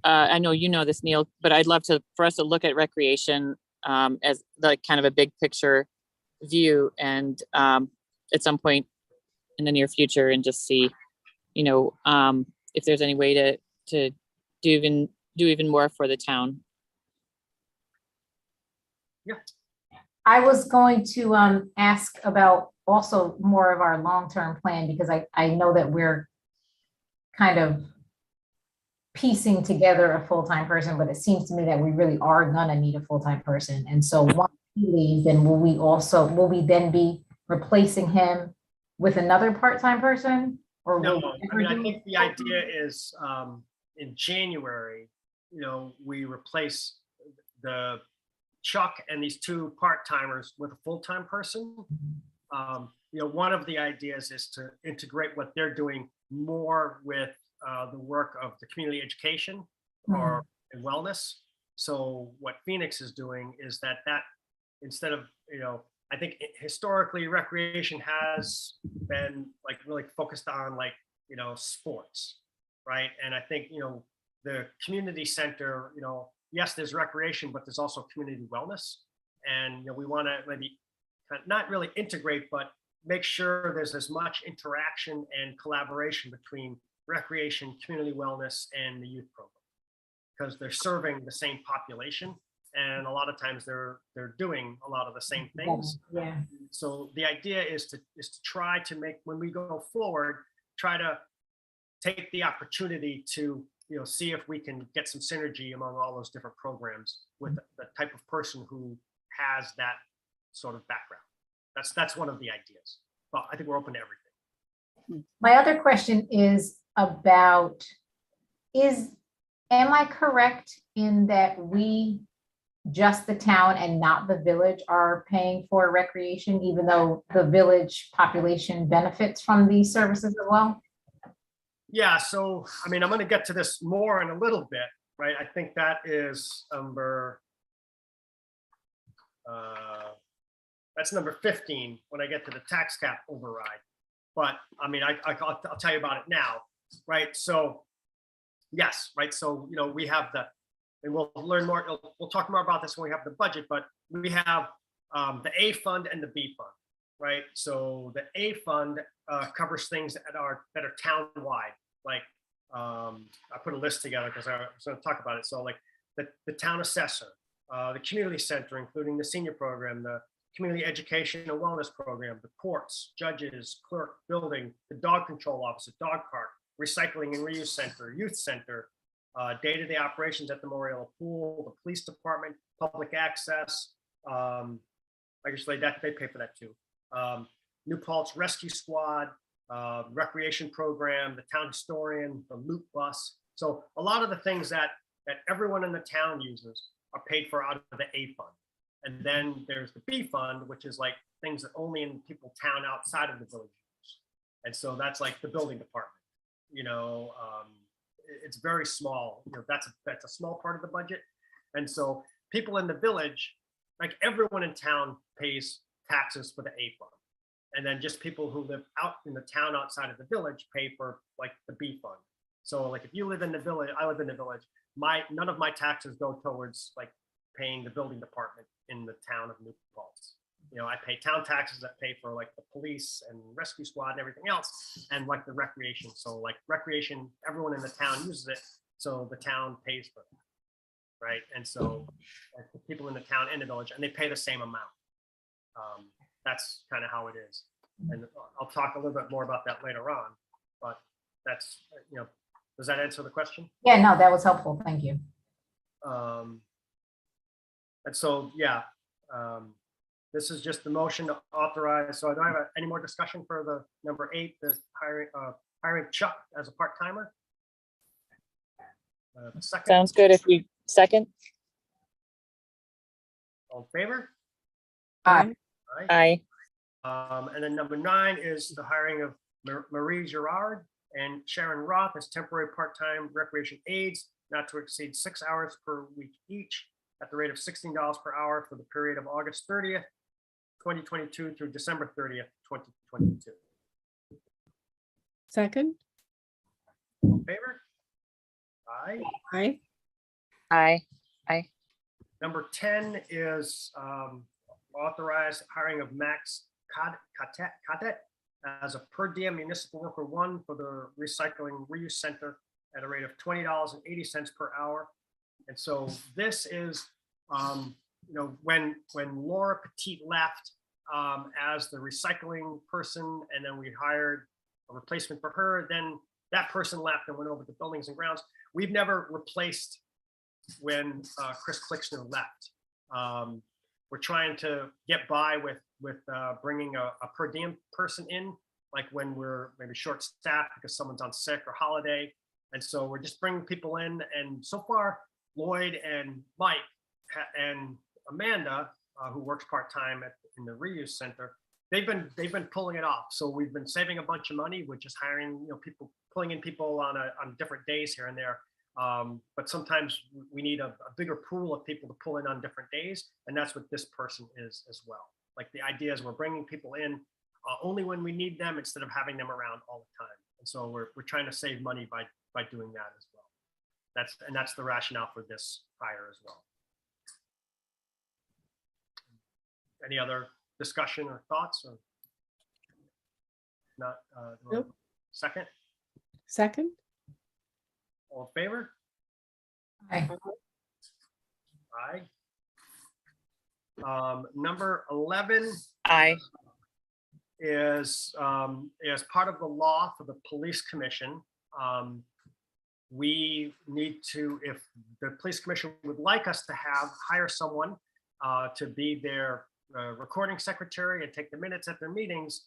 I know you know this, Neil, but I'd love for us to look at recreation as like kind of a big picture view, and at some point in the near future, and just see, if there's any way to do even more for the town. I was going to ask about also more of our long-term plan, because I know that we're kind of piecing together a full-time person, but it seems to me that we really are gonna need a full-time person. And so once he leaves, then will we then be replacing him with another part-time person? Or No, will we I mean, I ever do- think the idea is, in January, we replace the Chuck and these two part-timers with a full-time person. One of the ideas is to integrate what they're doing more with the work of the community education or and wellness. So what Phoenix is doing is that instead of, I think historically recreation has been like really focused on like, sports, right? And I think, the community center, yes, there's recreation, but there's also community wellness. And we want to maybe not really integrate, but make sure there's as much interaction and collaboration between recreation, community wellness, and the youth program, because they're serving the same population. And a lot of times they're doing a lot of the same things. Yeah. So the idea is to try to make, when we go forward, try to take the opportunity to see if we can get some synergy among all those different programs with the type of person who has that sort of background. That's one of the ideas. But I think we're open to everything. My other question is about, am I correct in that just the town and not the village are paying for recreation, even though the village population benefits from these services as well? Yeah, so, I mean, I'm going to get to this more in a little bit, right? I think that is that's number 15 when I get to the tax cap override. But I mean, I'll tell you about it now, right? So, yes, right. So, we have and we'll learn more. We'll talk more about this when we have the budget, but we have the A fund and the B fund, right? So the A fund covers things that are town-wide. Like I put a list together because I was going to talk about it. So like the town assessor, the community center, including the senior program, the community education and wellness program, the courts, judges, clerk, building, the dog control officer, dog park, recycling and reuse center, youth center, day-to-day operations at the Memorial Pool, the police department, public access. Actually, that they pay for that too. New Paltz Rescue Squad, recreation program, the town historian, the loot bus. So a lot of the things that everyone in the town uses are paid for out of the A fund. And then there's the B fund, which is like things that only in people town outside of the village use. And so that's like the building department. It's very small. That's a small part of the budget. And so people in the village, like everyone in town pays taxes for the A fund. And then just people who live out in the town outside of the village pay for like the B fund. So like if you live in the village, I live in the village, none of my taxes go towards like paying the building department in the town of New Paltz. I pay town taxes that pay for like the police and rescue squad and everything else, and like the recreation. So like recreation, everyone in the town uses it, so the town pays for it, right? And so like, the people in the town and the village, and they pay the same amount. That's kind of how it is. And I'll talk a little bit more about that later on, but that's, does that answer the question? Yeah, no, that was helpful. Thank you. And so, yeah, this is just the motion to authorize. So I don't have any more discussion for the number 8, the hiring Chuck as a part-timer. Second, Sounds good. If we second, all in favor? Aye. Aye. aye. And then number 9 is the hiring of Marie Gerard and Sharon Roth as temporary part-time recreation aides, not to exceed 6 hours per week each, at the rate of $16 per hour for the period of August 30th, 2022 through December 30th, 2022. Second, All in favor? Aye. aye, Aye. Number 10 is authorized hiring of Max Cadet as a per diem municipal worker 1 for the recycling reuse center at a rate of $20.80 per hour. And so this is, when Laura Petit left as the recycling person, and then we hired a replacement for her, then that person left and went over to buildings and grounds. We've never replaced when Chris Klixner left. We're trying to get by with bringing a per diem person in, like when we're maybe short staffed because someone's on sick or holiday. And so we're just bringing people in. And so far, Lloyd and Mike and Amanda, who works part-time in the reuse center, they've been pulling it off. So we've been saving a bunch of money with just hiring, people, pulling in people on different days here and there. But sometimes we need a bigger pool of people to pull in on different days. And that's what this person is as well. Like the idea is we're bringing people in only when we need them instead of having them around all the time. And so we're trying to save money by doing that as well. That's the rationale for this hire as well. Any other discussion or thoughts? Or not? Nope. Second? Second? All in favor? Aye. Aye. Number 11 Aye. is part of the law for the police commission. We need to, if the police commission would like us to hire someone to be their recording secretary and take the minutes at their meetings,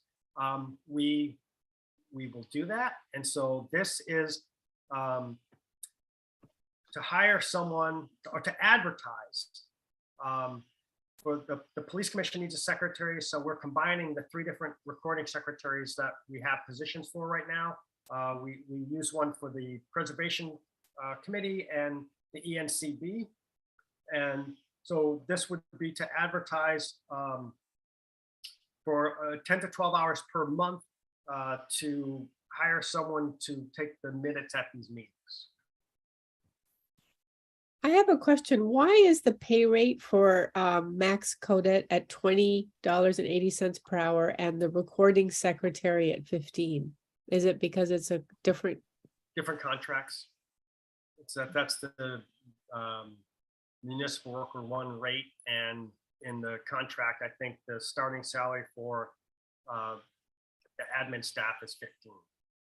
we will do that. And so this is to hire someone or to advertise. For the police commission needs a secretary, so we're combining the 3 different recording secretaries that we have positions for right now. We use one for the preservation committee and the ENCB. And so this would be to advertise for 10 to 12 hours per month to hire someone to take the minutes at these meetings. I have a question. Why is the pay rate for Max Codet at $20.80 per hour and the recording secretary at 15? Is it because it's a different Contracts? That's the municipal worker 1 rate, and in the contract, I think the starting salary for the admin staff is 15.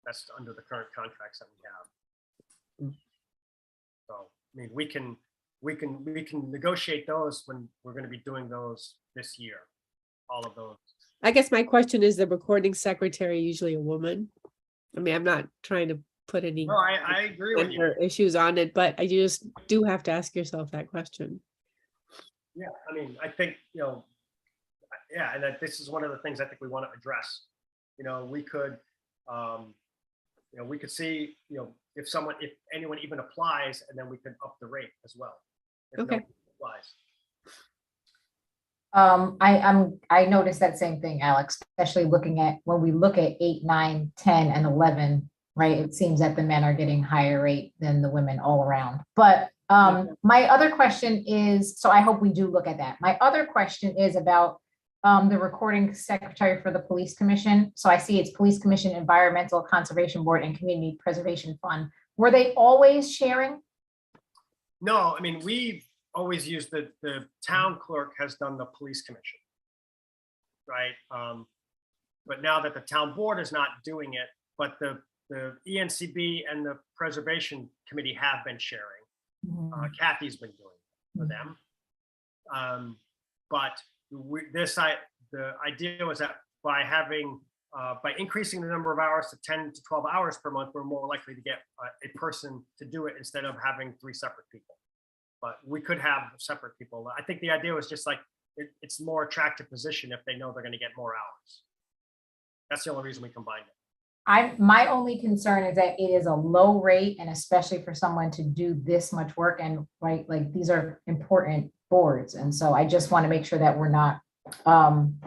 That's under the current contracts that we have. So, I mean, we can negotiate those when we're going to be doing those this year, all of those. I guess my question is, the recording secretary usually a woman? I mean, I'm not trying to put any No, I agree with you. gender issues on it, but I just do have to ask yourself that question. Yeah, I mean, I think, yeah, and that this is one of the things I think we want to address. We could, we could see, if anyone even applies, and then we can up the rate as well. If no Okay. one applies. I noticed that same thing, Alex, especially looking at, when we look at 8, 9, 10, and 11, right? It seems that the men are getting higher rate than the women all around. But my other question is, so I hope we do look at that. My other question is about the recording secretary for the police commission. So I see it's Police Commission, Environmental Conservation Board, and Community Preservation Fund. Were they always sharing? No, I mean, we've always used the town clerk has done the police commission, right? But now that the town board is not doing it, but the ENCB and the preservation committee have been sharing. Kathy's been doing it for them. But the idea was that by increasing the number of hours to 10 to 12 hours per month, we're more likely to get a person to do it instead of having 3 separate people. But we could have separate people. I think the idea was just like, it's a more attractive position if they know they're going to get more hours. That's the only reason we combined it. My only concern is that it is a low rate, and especially for someone to do this much work, and right, like these are important boards. And so I just want to make sure that we're not, 1,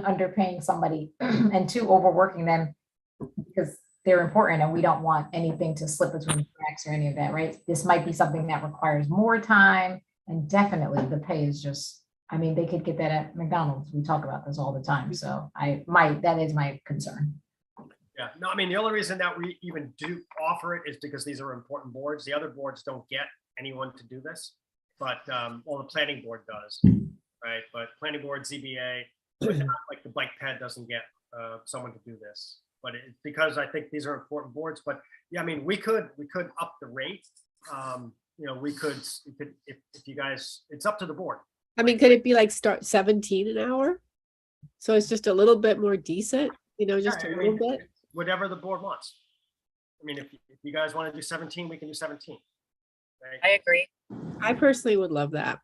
underpaying somebody and 2, overworking them because they're important and we don't want anything to slip between the cracks or any of that, right? This might be something that requires more time, and definitely the pay is just, I mean, they could get that at McDonald's. We talk about this all the time. So that is my concern. Yeah, no, I mean, the only reason that we even do offer it is because these are important boards. The other boards don't get anyone to do this. But, well, the planning board does, right? But planning board, ZBA, but not like the bike ped doesn't get someone to do this. But it's because I think these are important boards, but yeah, I mean, we could up the rate. You know, we could, if you guys, it's up to the board. I mean, could it be like start 17 an hour? So it's just a little bit more decent, you know, just a Yeah, I little mean, bit. whatever the board wants. I mean, if you guys want to do 17, we can do 17. Right? I agree. I personally would love that.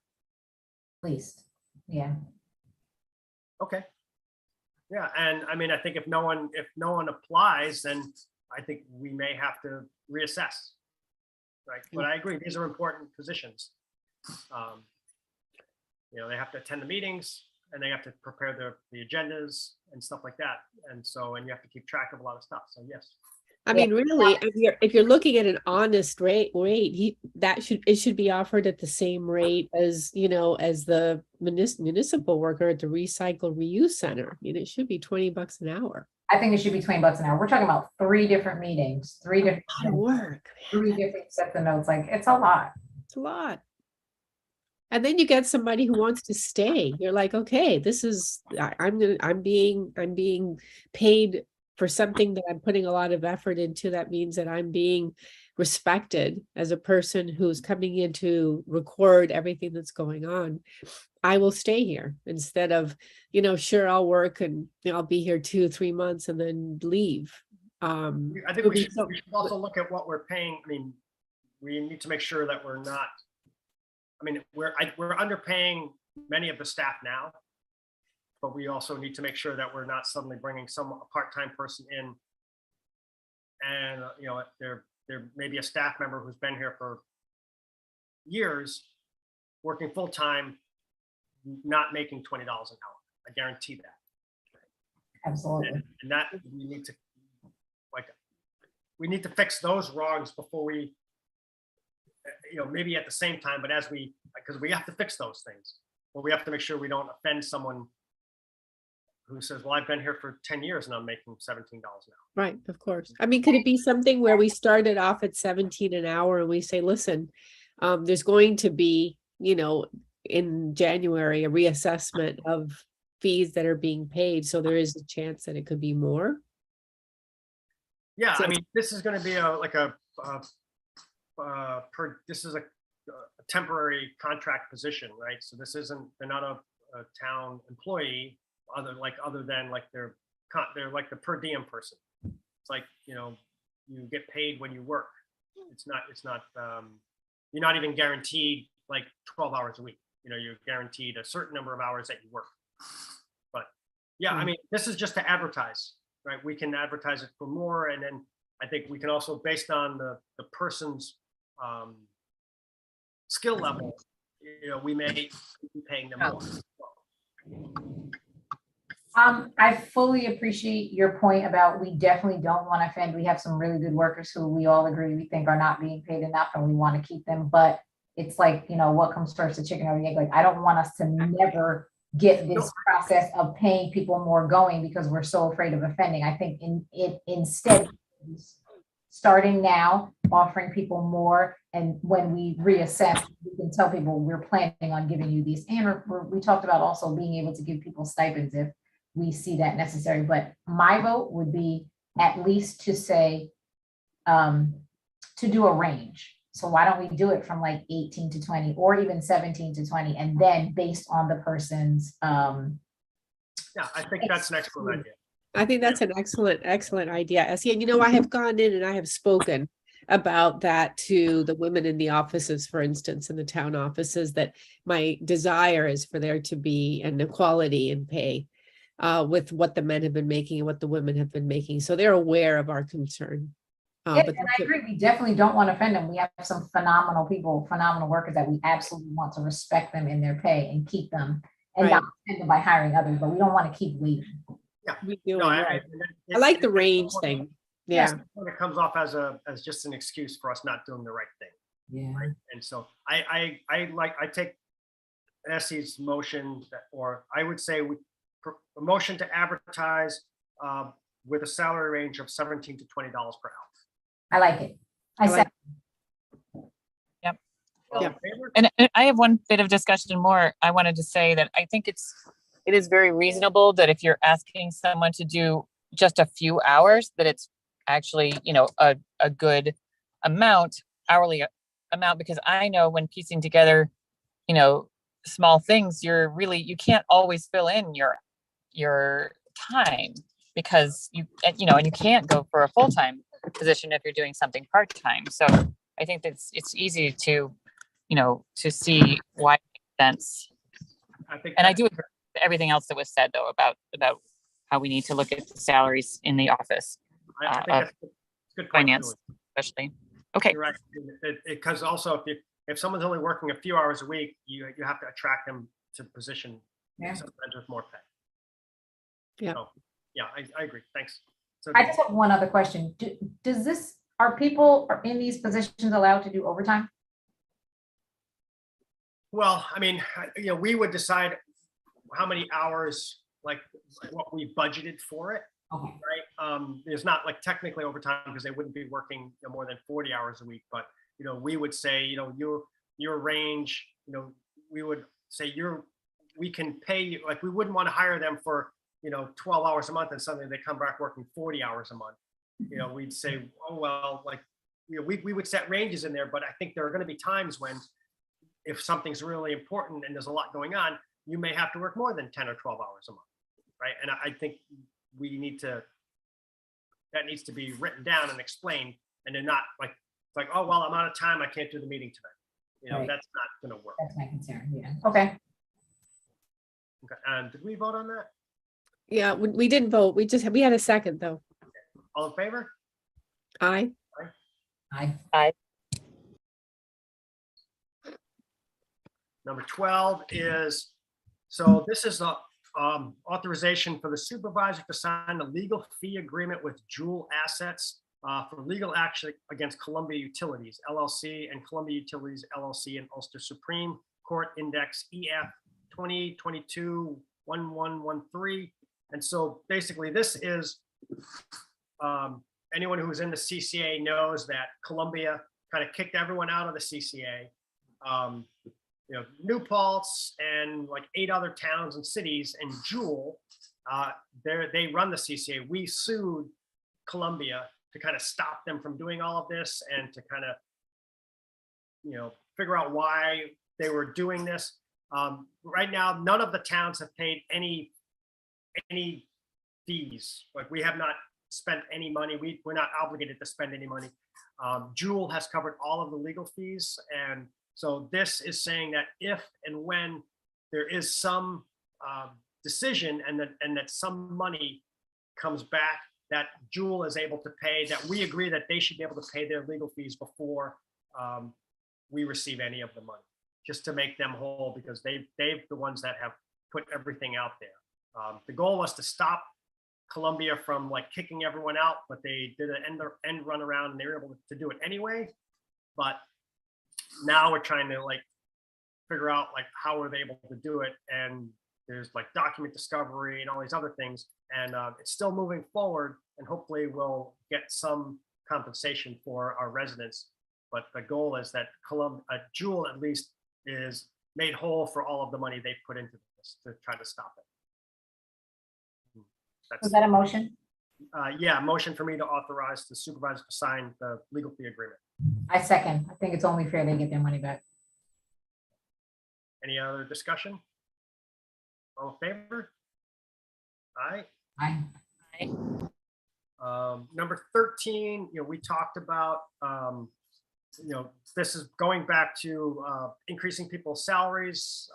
Please, yeah. Okay. Yeah, and I mean, I think if no one applies, then I think we may have to reassess. Right, but I agree, these are important positions. You know, they have to attend the meetings and they have to prepare the agendas and stuff like that. And so, and you have to keep track of a lot of stuff. So yes. I Yeah. mean, really, if you're looking at an honest rate, it should be offered at the same rate as, you know, as the municipal worker at the recycle reuse center. You know, it should be $20 an hour. I think it should be $20 an hour. We're talking about 3 different meetings, 3 different, A lot of work. 3 different sets of notes. Like, it's a lot. It's a lot. And then you get somebody who wants to stay. You're like, okay, this is, I'm being paid for something that I'm putting a lot of effort into. That means that I'm being respected as a person who's coming in to record everything that's going on. I will stay here instead of, you know, sure, I'll work and I'll be here 2-3 months and then leave. I think it'll we be should so- also look at what we're paying. I mean, we need to make sure that we're not, I mean, we're underpaying many of the staff now, but we also need to make sure that we're not suddenly bringing a part-time person in. And, you know, there may be a staff member who's been here for years, working full-time, not making $20 an hour. I guarantee that. Absolutely. And that we need to fix those wrongs before we, you know, maybe at the same time, but because we have to fix those things. But we have to make sure we don't offend someone who says, well, I've been here for 10 years and I'm making $17 an hour. Right, of course. I mean, could it be something where we started off at 17 an hour and we say, listen, there's going to be, you know, in January, a reassessment of fees that are being paid. So there is a chance that it could be more. Yeah, So- I mean, this is going to be this is a temporary contract position, right? So this isn't, they're not a town employee other than like they're like the per diem person. It's like, you know, you get paid when you work. It's not, you're not even guaranteed like 12 hours a week. You know, you're guaranteed a certain number of hours that you work. But yeah, I mean, this is just to advertise, right? We can advertise it for more. And then I think we can also, based on the person's skill level, you know, we may be paying them more. I fully appreciate your point about we definitely don't want to offend. We have some really good workers who we all agree we think are not being paid enough and we want to keep them. But it's like, you know, what comes first, the chicken or the egg? Like, I don't want us to never get this process of paying people more going because we're so afraid of offending. I think instead, starting now, offering people more, and when we reassess, we can tell people we're planning on giving you these. And we talked about also being able to give people stipends if we see that necessary. But my vote would be at least to say, to do a range. So why don't we do it from like 18 to 20 or even 17 to 20, and then based on the person's Yeah, I think that's an excellent idea. I think that's an excellent idea, Essie. And you know, I have gone in and I have spoken about that to the women in the offices, for instance, in the town offices, that my desire is for there to be an equality in pay with what the men have been making and what the women have been making. So they're aware of our concern. Yeah, and I agree. We definitely don't want to offend them. We have some phenomenal people, phenomenal workers that we absolutely want to respect them in their pay and keep them and not offend them by hiring others, but we don't want to keep waiting. we do, No, right. I like the range thing. Yes, Yeah. when it comes off as just an excuse for us not doing the right thing. Yeah. Right? And so I take Essie's motion, or I would say a motion to advertise with a salary range of $17 to $20 per hour. I like it. I I said, like- All in Yeah. favor? And I have one bit of discussion more. I wanted to say that I think it is very reasonable that if you're asking someone to do just a few hours, that it's actually, a good hourly amount, because I know when piecing together, small things, you can't always fill in your time, because and you can't go for a full-time position if you're doing something part-time. So I think it's easy to see why it makes sense. I think. And I that- do agree with everything else that was said, though, about how we need to look at the salaries in the office, I think of that's a good point, finance, Julie. especially. Okay, You're right. Because also if someone's only working a few hours a week, you have to attract them to the position Yeah. sometimes with more pay. Yeah. So, yeah, I agree. Thanks. So I just have one other question. Are people in these positions allowed to do overtime? well, I mean, we would decide how many hours, like what we budgeted for it, Okay, right? There's not like technically overtime because they wouldn't be working more than 40 hours a week, but we would say, your range, we would say we can pay you, like we wouldn't want to hire them for 12 hours a month and suddenly they come back working 40 hours a month. We'd say, oh well, like we would set ranges in there, but I think there are going to be times when if something's really important and there's a lot going on, you may have to work more than 10 or 12 hours a month, right? And I think that needs to be written down and explained, and they're not like, oh, well, I'm out of time, I can't do the meeting tonight. Right. That's not gonna work. that's my concern, yeah. Okay, Okay, and did we vote on that? Yeah, we didn't vote. We had a second though. All in favor? Aye. I, Number 12 is, so this is the authorization for the supervisor to sign a legal fee agreement with Jewel Assets for legal action against Columbia Utilities LLC and Columbia Utilities LLC and Ulster Supreme Court Index EF 2022-1113. And so basically this is, anyone who's in the CCA knows that Columbia kind of kicked everyone out of the CCA. New Paltz and like 8 other towns and cities and Jewel, they run the CCA. We sued Columbia to kind of stop them from doing all of this and to kind of, figure out why they were doing this. Right now, none of the towns have paid any fees. Like we have not spent any money. We're not obligated to spend any money. Jewel has covered all of the legal fees, and so this is saying that if and when there is some decision and that some money comes back, that Jewel is able to pay, that we agree that they should be able to pay their legal fees before we receive any of the money, just to make them whole, because they've the ones that have put everything out there. The goal was to stop Columbia from like kicking everyone out, but they did an end run around and they were able to do it anyway. But now we're trying to like figure out like how are they able to do it, and there's like document discovery and all these other things, and it's still moving forward, and hopefully we'll get some compensation for our residents. But the goal is that Jewel at least is made whole for all of the money they put into this to try to stop it. was that a motion? Yeah, motion for me to authorize the supervisor to sign the legal fee agreement. I second. I think it's only fair they get their money back. Any other discussion? All in favor? Aye. I, Number 13, we talked about, this is going back to increasing people's salaries,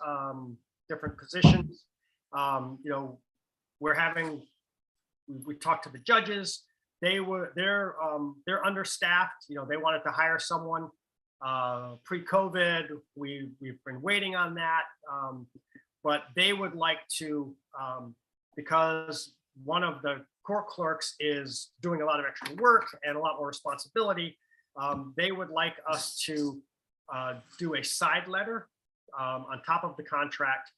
different positions. We talked to the judges. They're understaffed. They wanted to hire someone pre-COVID. We've been waiting on that, but they would like to, because one of the court clerks is doing a lot of extra work and a lot more responsibility. They would like us to do a side letter on top of the contract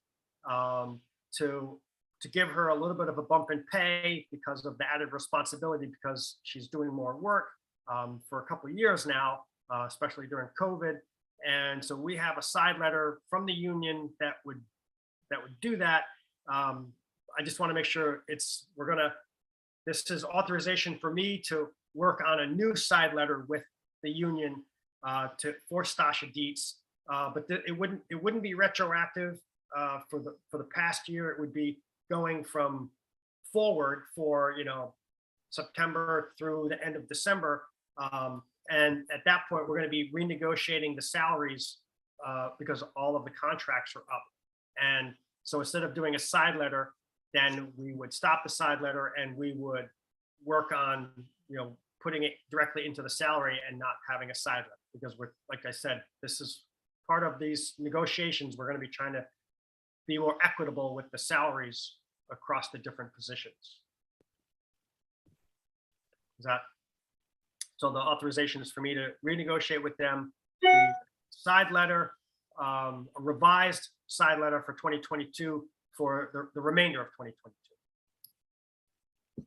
to to give her a little bit of a bump in pay because of the added responsibility, because she's doing more work for a couple of years now, especially during COVID. And so we have a side letter from the union that would do that. I just want to make sure this is authorization for me to work on a new side letter with the union for Stasha Dietz. But it wouldn't be retroactive for the past year. It would be going from forward for, September through the end of December. And at that point, we're going to be renegotiating the salaries because all of the contracts are up. And so instead of doing a side letter, then we would stop the side letter and we would work on, putting it directly into the salary and not having a side letter. Because like I said, this is part of these negotiations. We're going to be trying to be more equitable with the salaries across the different positions. So the authorization is for me to renegotiate with them the side letter, a revised side letter for 2022 for the remainder of 2022.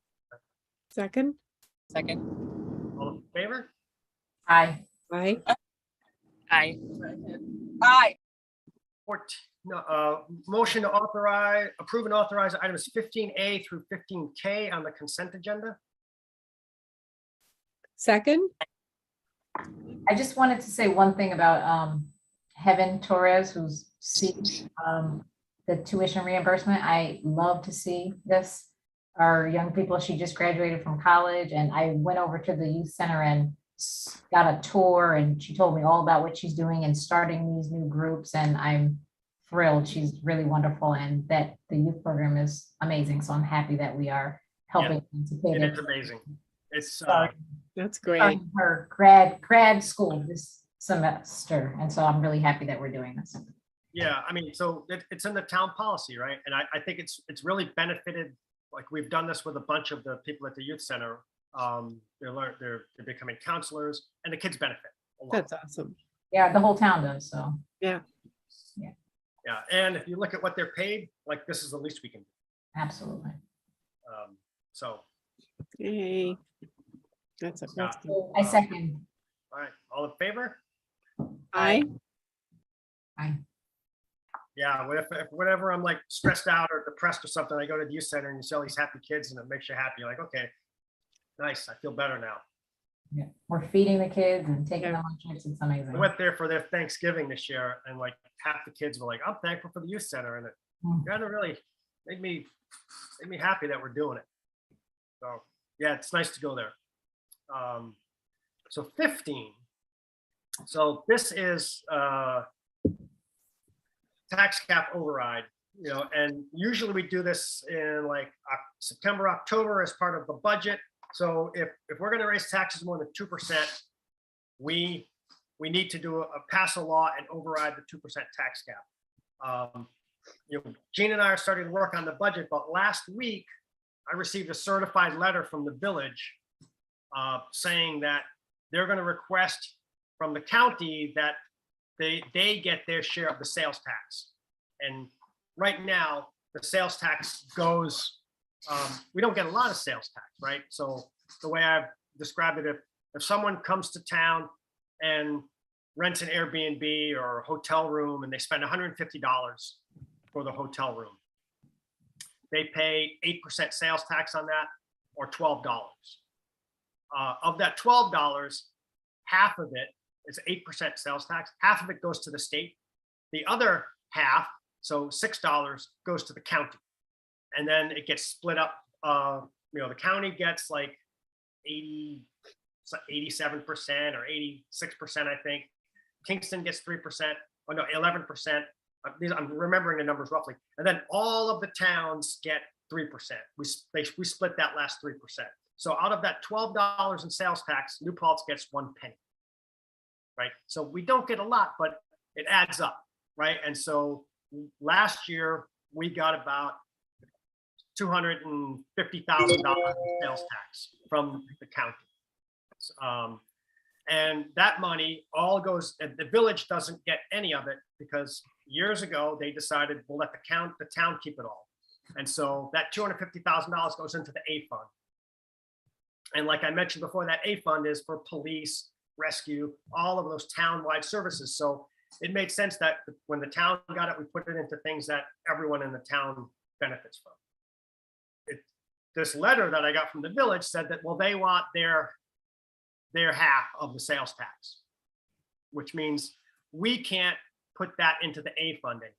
Second, Second. All in favor? Aye. aye, Aye. Aye. Motion to approve and authorize items 15A through 15K on the consent agenda. second, I just wanted to say one thing about Heaven Torres, who's seeking the tuition reimbursement. I love to see this. Our young people, she just graduated from college, and I went over to the youth center and got a tour, and she told me all about what she's doing and starting these new groups, and I'm thrilled. She's really wonderful, and that the youth program is amazing. So I'm happy that we are helping to pay It them. is amazing. It's that's great. Starting her grad school this semester, and so I'm really happy that we're doing this. yeah, I mean, so it's in the town policy, right? And I think it's really benefited. Like we've done this with a bunch of the people at the youth center. They're becoming counselors, and the kids benefit a lot. That's awesome. Yeah, the whole town does, so. Yeah, and if you look at what they're paid, like this is the least we can do. Absolutely. So, Yay. That's good. I second. all right, all in favor? Aye, Aye. Yeah, whenever I'm like stressed out or depressed or something, I go to the youth center and you see all these happy kids and it makes you happy. You're like, okay, nice, I feel better now. Yeah, we're feeding the kids and taking them on trips. It's I amazing. went there for their Thanksgiving this year and like half the kids were like, I'm thankful for the youth center, and it kind of really made me happy that we're doing it. So yeah, it's nice to go there. So 15. So this is tax cap override, and usually we do this in like September, October as part of the budget. So if we're going to raise taxes more than 2%, we need to pass a law and override the 2% tax cap. Gene and I are starting to work on the budget, but last week I received a certified letter from the village saying that they're going to request from the county that they get their share of the sales tax. And right now, the sales tax goes, we don't get a lot of sales tax, right? So the way I've described it, if someone comes to town and rents an Airbnb or a hotel room and they spend $150 for the hotel room, they pay 8% sales tax on that, or $12. Of that $12, half of it is 8% sales tax. Half of it goes to the state. The other half, so $6, goes to the county. And then it gets split up. The county gets like 87% or 86%, I think. Kingston gets 3%. Oh no, 11%. I'm remembering the numbers roughly. And then all of the towns get 3%. We split that last 3%. So out of that $12 in sales tax, New Paltz gets 1 penny. Right? So we don't get a lot, but it adds up, right? And so last year we got about $250,000 in sales tax from the county. And that money all goes, and the village doesn't get any of it because years ago they decided we'll let the town keep it all. And so that $250,000 goes into the A fund. And like I mentioned before, that A fund is for police, rescue, all of those town-wide services. So it made sense that when the town got it, we put it into things that everyone in the town benefits from. This letter that I got from the village said that, well, they want their half of the sales tax, which means we can't put that into the A funding.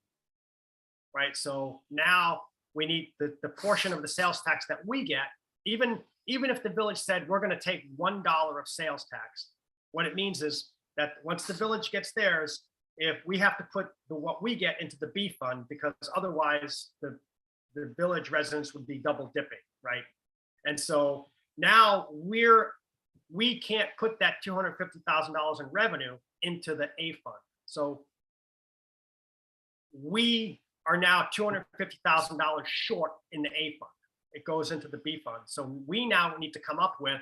Right, so now we need the portion of the sales tax that we get, even if the village said we're going to take $1 of sales tax, what it means is that once the village gets theirs, if we have to put what we get into the B fund, because otherwise the village residents would be double dipping, right? And so now we can't put that $250,000 in revenue into the A fund. So we are now $250,000 short in the A fund. It goes into the B fund. So we now need to come up with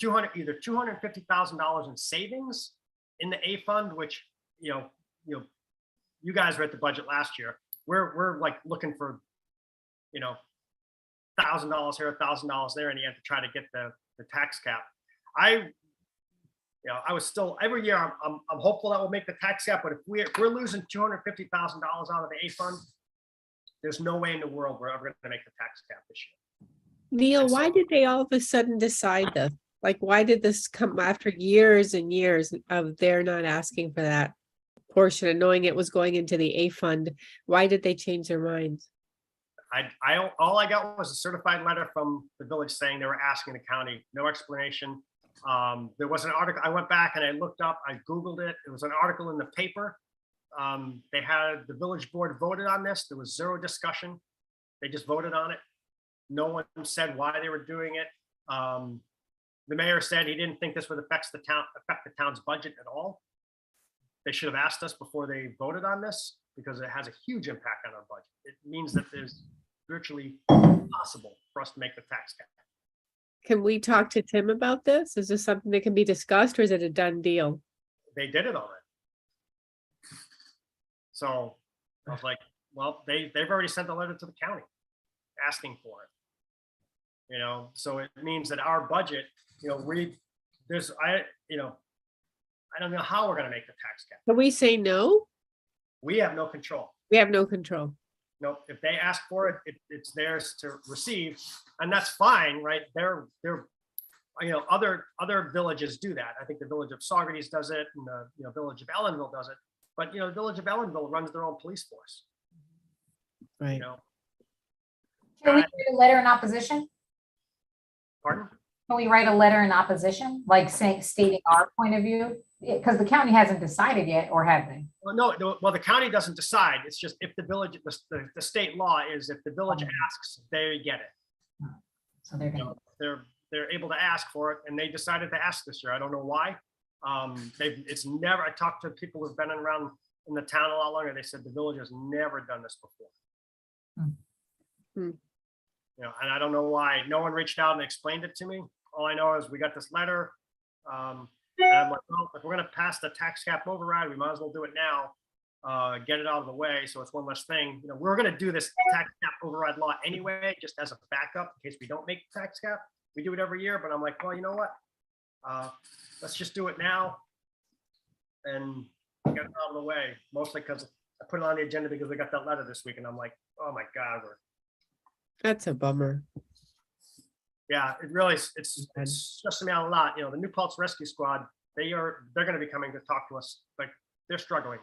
either $250,000 in savings in the A fund, which you guys read the budget last year. We're like looking for $1,000 here, $1,000 there in the end to try to get the tax cap. I was still every year I'm hopeful that we'll make the tax cap, but if we're losing $250,000 out of the A fund, there's no way in the world we're ever going to make the tax cap this year. Neil, why did they all of a sudden decide this? Like, why did this come after years and years of their not asking for that portion and knowing it was going into the A fund? Why did they change their minds? All I got was a certified letter from the village saying they were asking the county, no explanation. There was an article, I went back and I looked up, I Googled it. It was an article in the paper. They had the village board voted on this. There was zero discussion. They just voted on it. No one said why they were doing it. The mayor said he didn't think this would affect the town's budget at all. They should have asked us before they voted on this because it has a huge impact on our budget. It means that there's virtually impossible for us to make the tax cap. Can we talk to Tim about this? Is this something that can be discussed, or is it a done deal? They did it already. So I was like, well, they've already sent a letter to the county asking for it. So it means that our budget, I don't know how we're going to make the tax cap. Can we say no? We have no control. We have no control. No, if they ask for it, it's theirs to receive, and that's fine, right? They're other villages do that. I think the village of Saugerties does it, and the village of Ellenville does it. But the village of Ellenville runs their own police force. Right. Can we write a letter in opposition? Pardon? Can we write a letter in opposition, like stating our point of view? Because the county hasn't decided yet, or have they? Well, no, the county doesn't decide. It's just if the village, the state law is if the village asks, they get it. So they're gonna. They're able to ask for it, and they decided to ask this year. I don't know why. It's never. I talked to people who've been around in the town a lot longer. They said the village has never done this before. And I don't know why. No one reached out and explained it to me. All I know is we got this letter. And I'm like, well, if we're going to pass the tax cap override, we might as well do it now. Get it out of the way, so it's one less thing. We're going to do this tax cap override law anyway, just as a backup in case we don't make the tax cap. We do it every year, but I'm like, well, you know what? Let's just do it now and get it out of the way. Mostly because I put it on the agenda because we got that letter this week, and I'm like, oh my God, That's a bummer. yeah, it really it's stressing me out a lot. The New Paltz Rescue Squad, they're going to be coming to talk to us, but they're struggling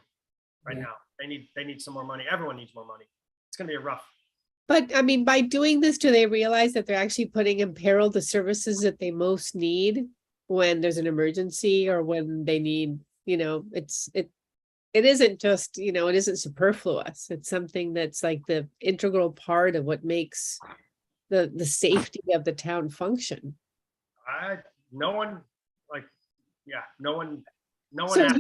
right now. They need some more money. Everyone needs more money. It's going to be a rough. But I mean, by doing this, do they realize that they're actually putting in peril the services that they most need when there's an emergency or when they need, it isn't just, it isn't superfluous. It's something that's like the integral part of what makes the safety of the town function. No one So asked.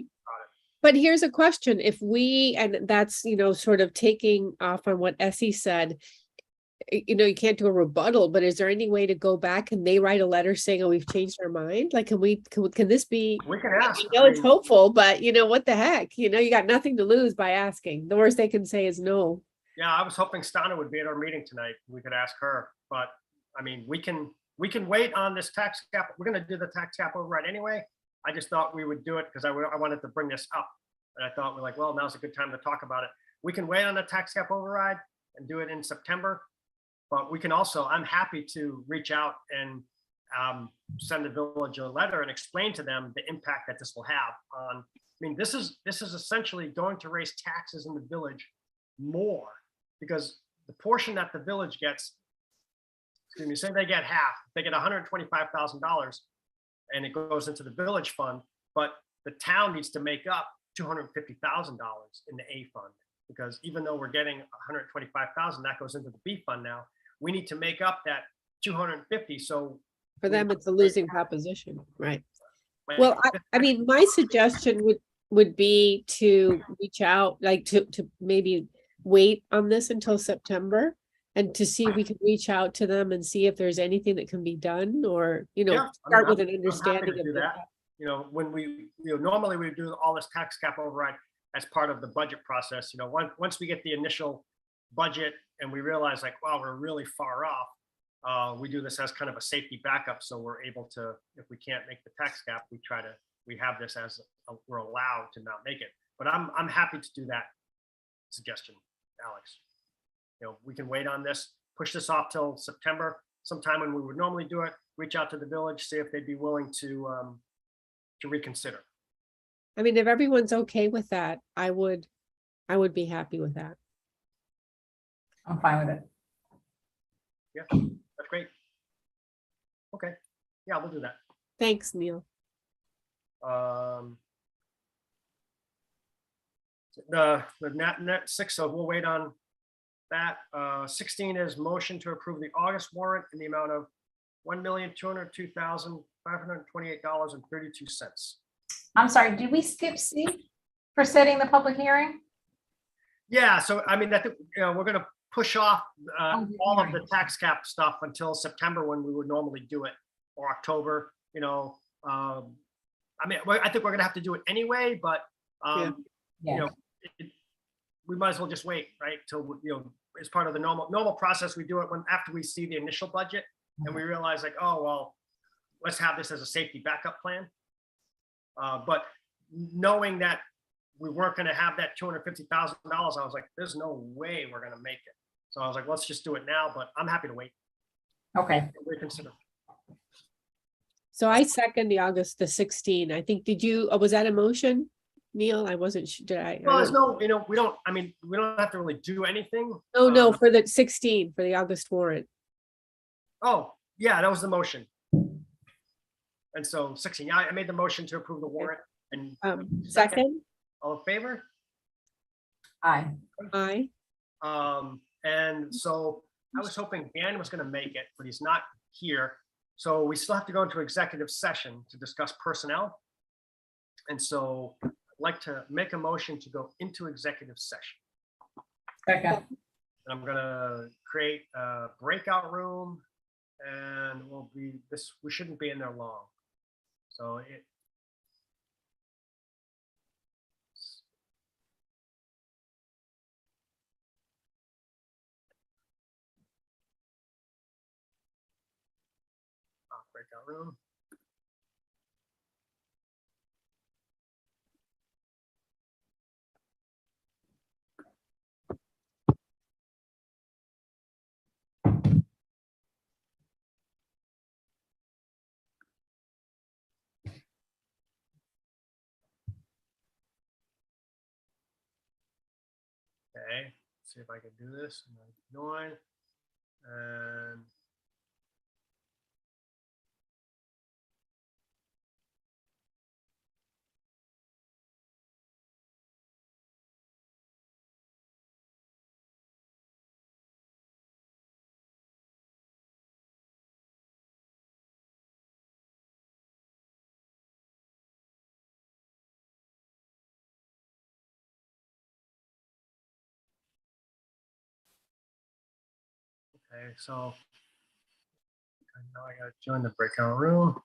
But here's a question. If we, and that's, sort of taking off on what Essie said, you can't do a rebuttal, but is there any way to go back and they write a letter saying, oh, we've changed our mind? Like, can this be, We can ask. it's hopeful, but what the heck, you got nothing to lose by asking. The worst they can say is no. Yeah, I was hoping Stana would be at our meeting tonight. We could ask her, but I mean, we can wait on this tax cap. We're gonna do the tax cap override anyway. I just thought we would do it because I wanted to bring this up. And I thought we're like, well, now's a good time to talk about it. We can wait on the tax cap override and do it in September. But we can also, I'm happy to reach out and send the village a letter and explain to them the impact that this will have on, I mean, this is essentially going to raise taxes in the village more because the portion that the village gets, excuse me, say they get half, they get $125,000 and it goes into the village fund, but the town needs to make up $250,000 in the A fund because even though we're getting 125,000, that goes into the B fund now. We need to make up that 250. So For them, it's a losing proposition, right? Well, I mean, my suggestion would be to reach out, like to maybe wait on this until September and to see if we can reach out to them and see if there's anything that can be done or, you know, Yeah, I mean, start with an I'm happy to understanding of do that. You know, when normally we do all this tax cap override as part of the budget process. You know, once we get the initial budget and we realize like, wow, we're really far off. We do this as kind of a safety backup. So we're able to, if we can't make the tax cap, we have this as we're allowed to not make it. But I'm happy to do that suggestion, Alex. You know, we can wait on this, push this off till September, sometime when we would normally do it, reach out to the village, see if they'd be willing to reconsider. I mean, if everyone's okay with that, I would be happy with that. I'm fine with it. Yeah, that's great. Okay, yeah, we'll do that. Thanks, Neil. The net 6, so we'll wait on that. 16 is motion to approve the August warrant in the amount of $1,202,528.32. I'm sorry, did we skip C for setting the public hearing? Yeah, so I mean, I think, you know, we're gonna push off all of the tax cap stuff until September when we would normally do it, or October, you know. I mean, I think we're gonna have to do it anyway, but you Yeah, know, we might as well just wait, right? Till, you know, as part of the normal process, we do it after we see the initial budget and we realize like, oh, well, let's have this as a safety backup plan. But knowing that we weren't going to have that $250,000, I was like, there's no way we're going to make it. So I was like, let's just do it now, but I'm happy to wait. okay. Reconsider. So I second the 16. I think, was that a motion, Neil? I wasn't sure, did I? Well, there's no, you know, we don't have to really do anything. Oh, no, for the 16, for the August warrant. Oh, yeah, that was the motion. And so 16, yeah, I made the motion to approve the warrant and Second, all in favor? Aye. aye. And so I was hoping Dan was going to make it, but he's not here. So we still have to go into executive session to discuss personnel. And so I'd like to make a motion to go into executive session. Second. And I'm going to create a breakout room and we shouldn't be in there long. So breakout room. Okay, see if I can do this. Join and okay, so now I gotta join the breakout room.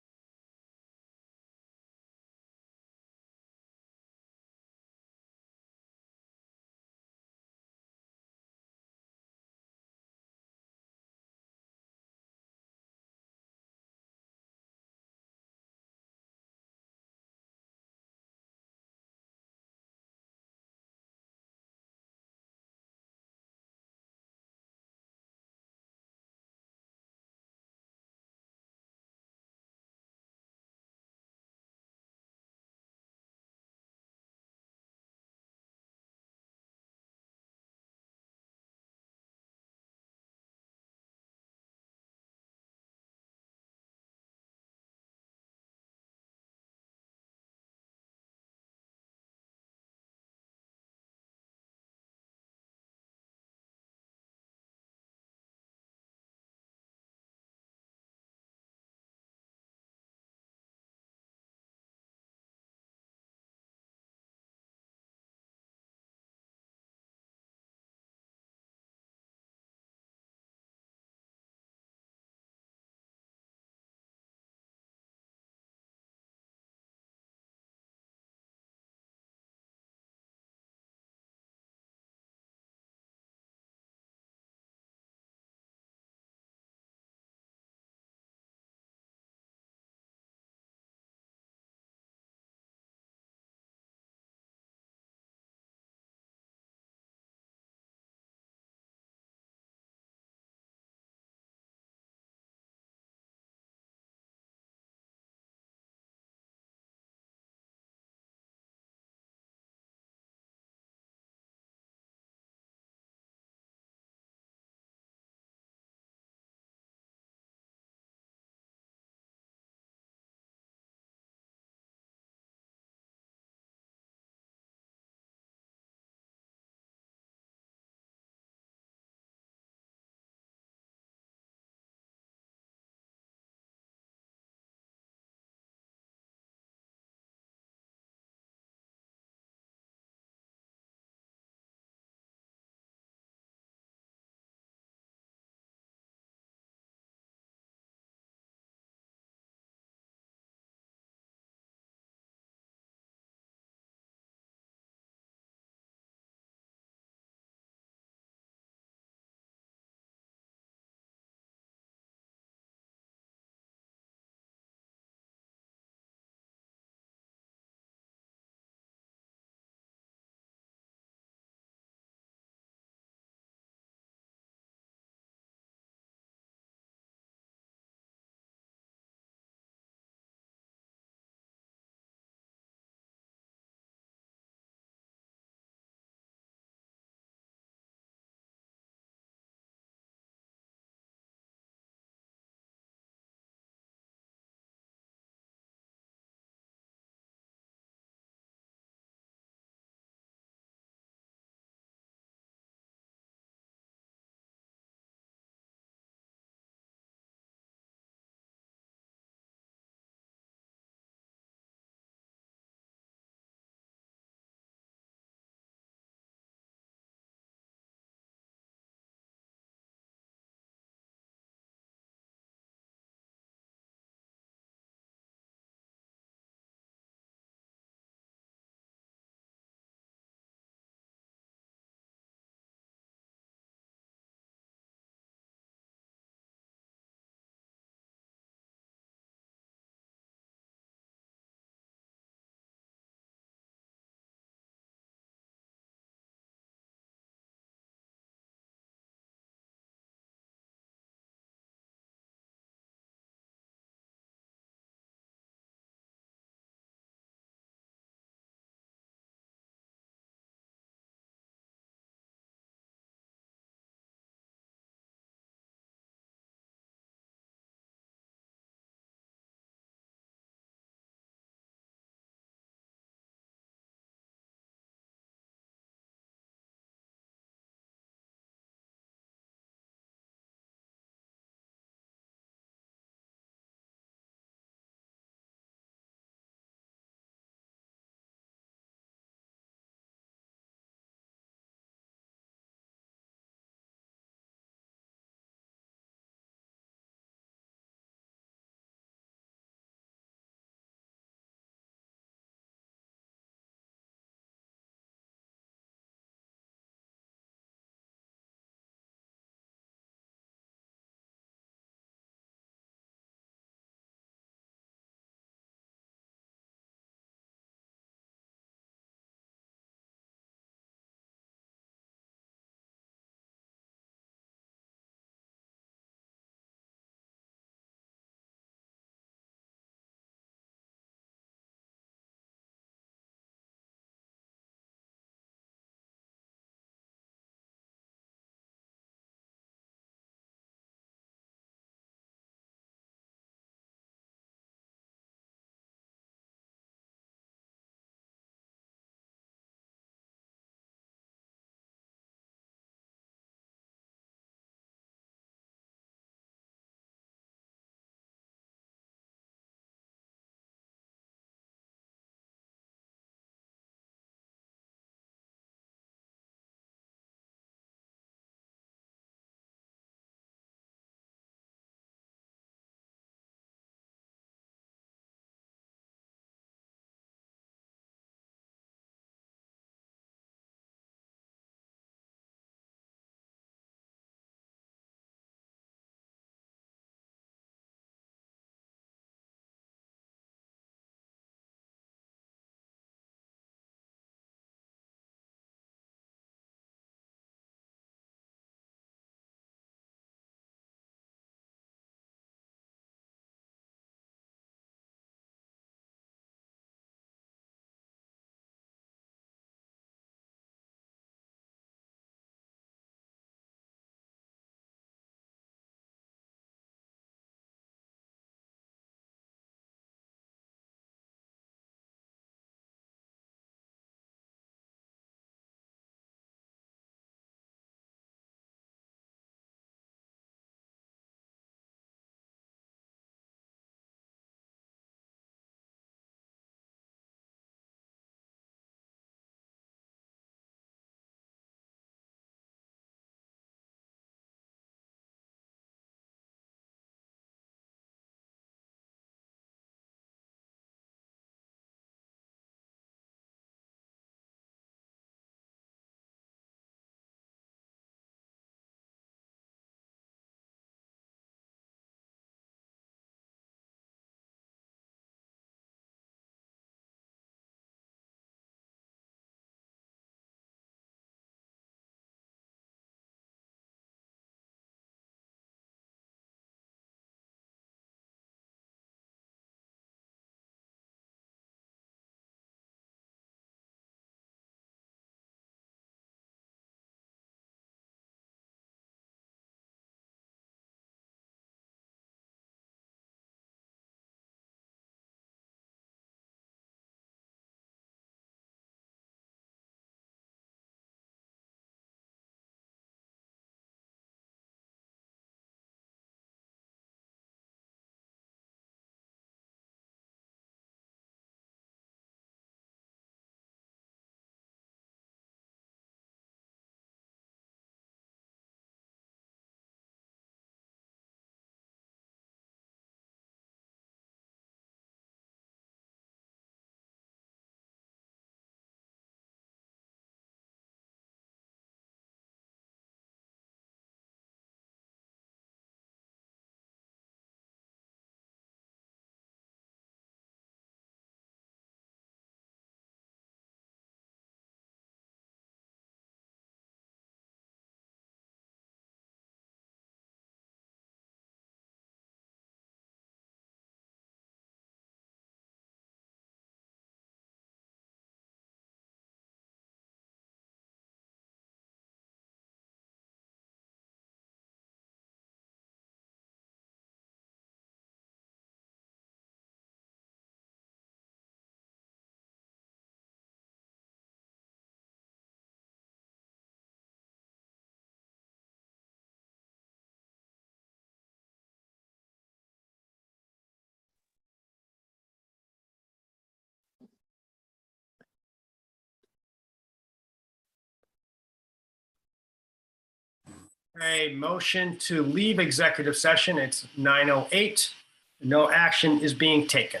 A motion to leave executive session. It's 9:08. No action is being taken.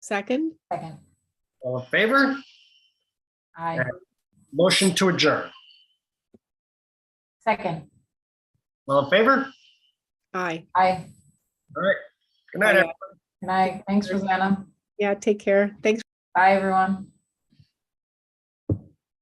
Second, Second. All in favor? Aye. Motion to adjourn. Second. All in favor? aye. Aye. All right. Good night, Aye. everyone. Good night. Thanks, Rosanna. Yeah, take care. Thanks. Bye, everyone.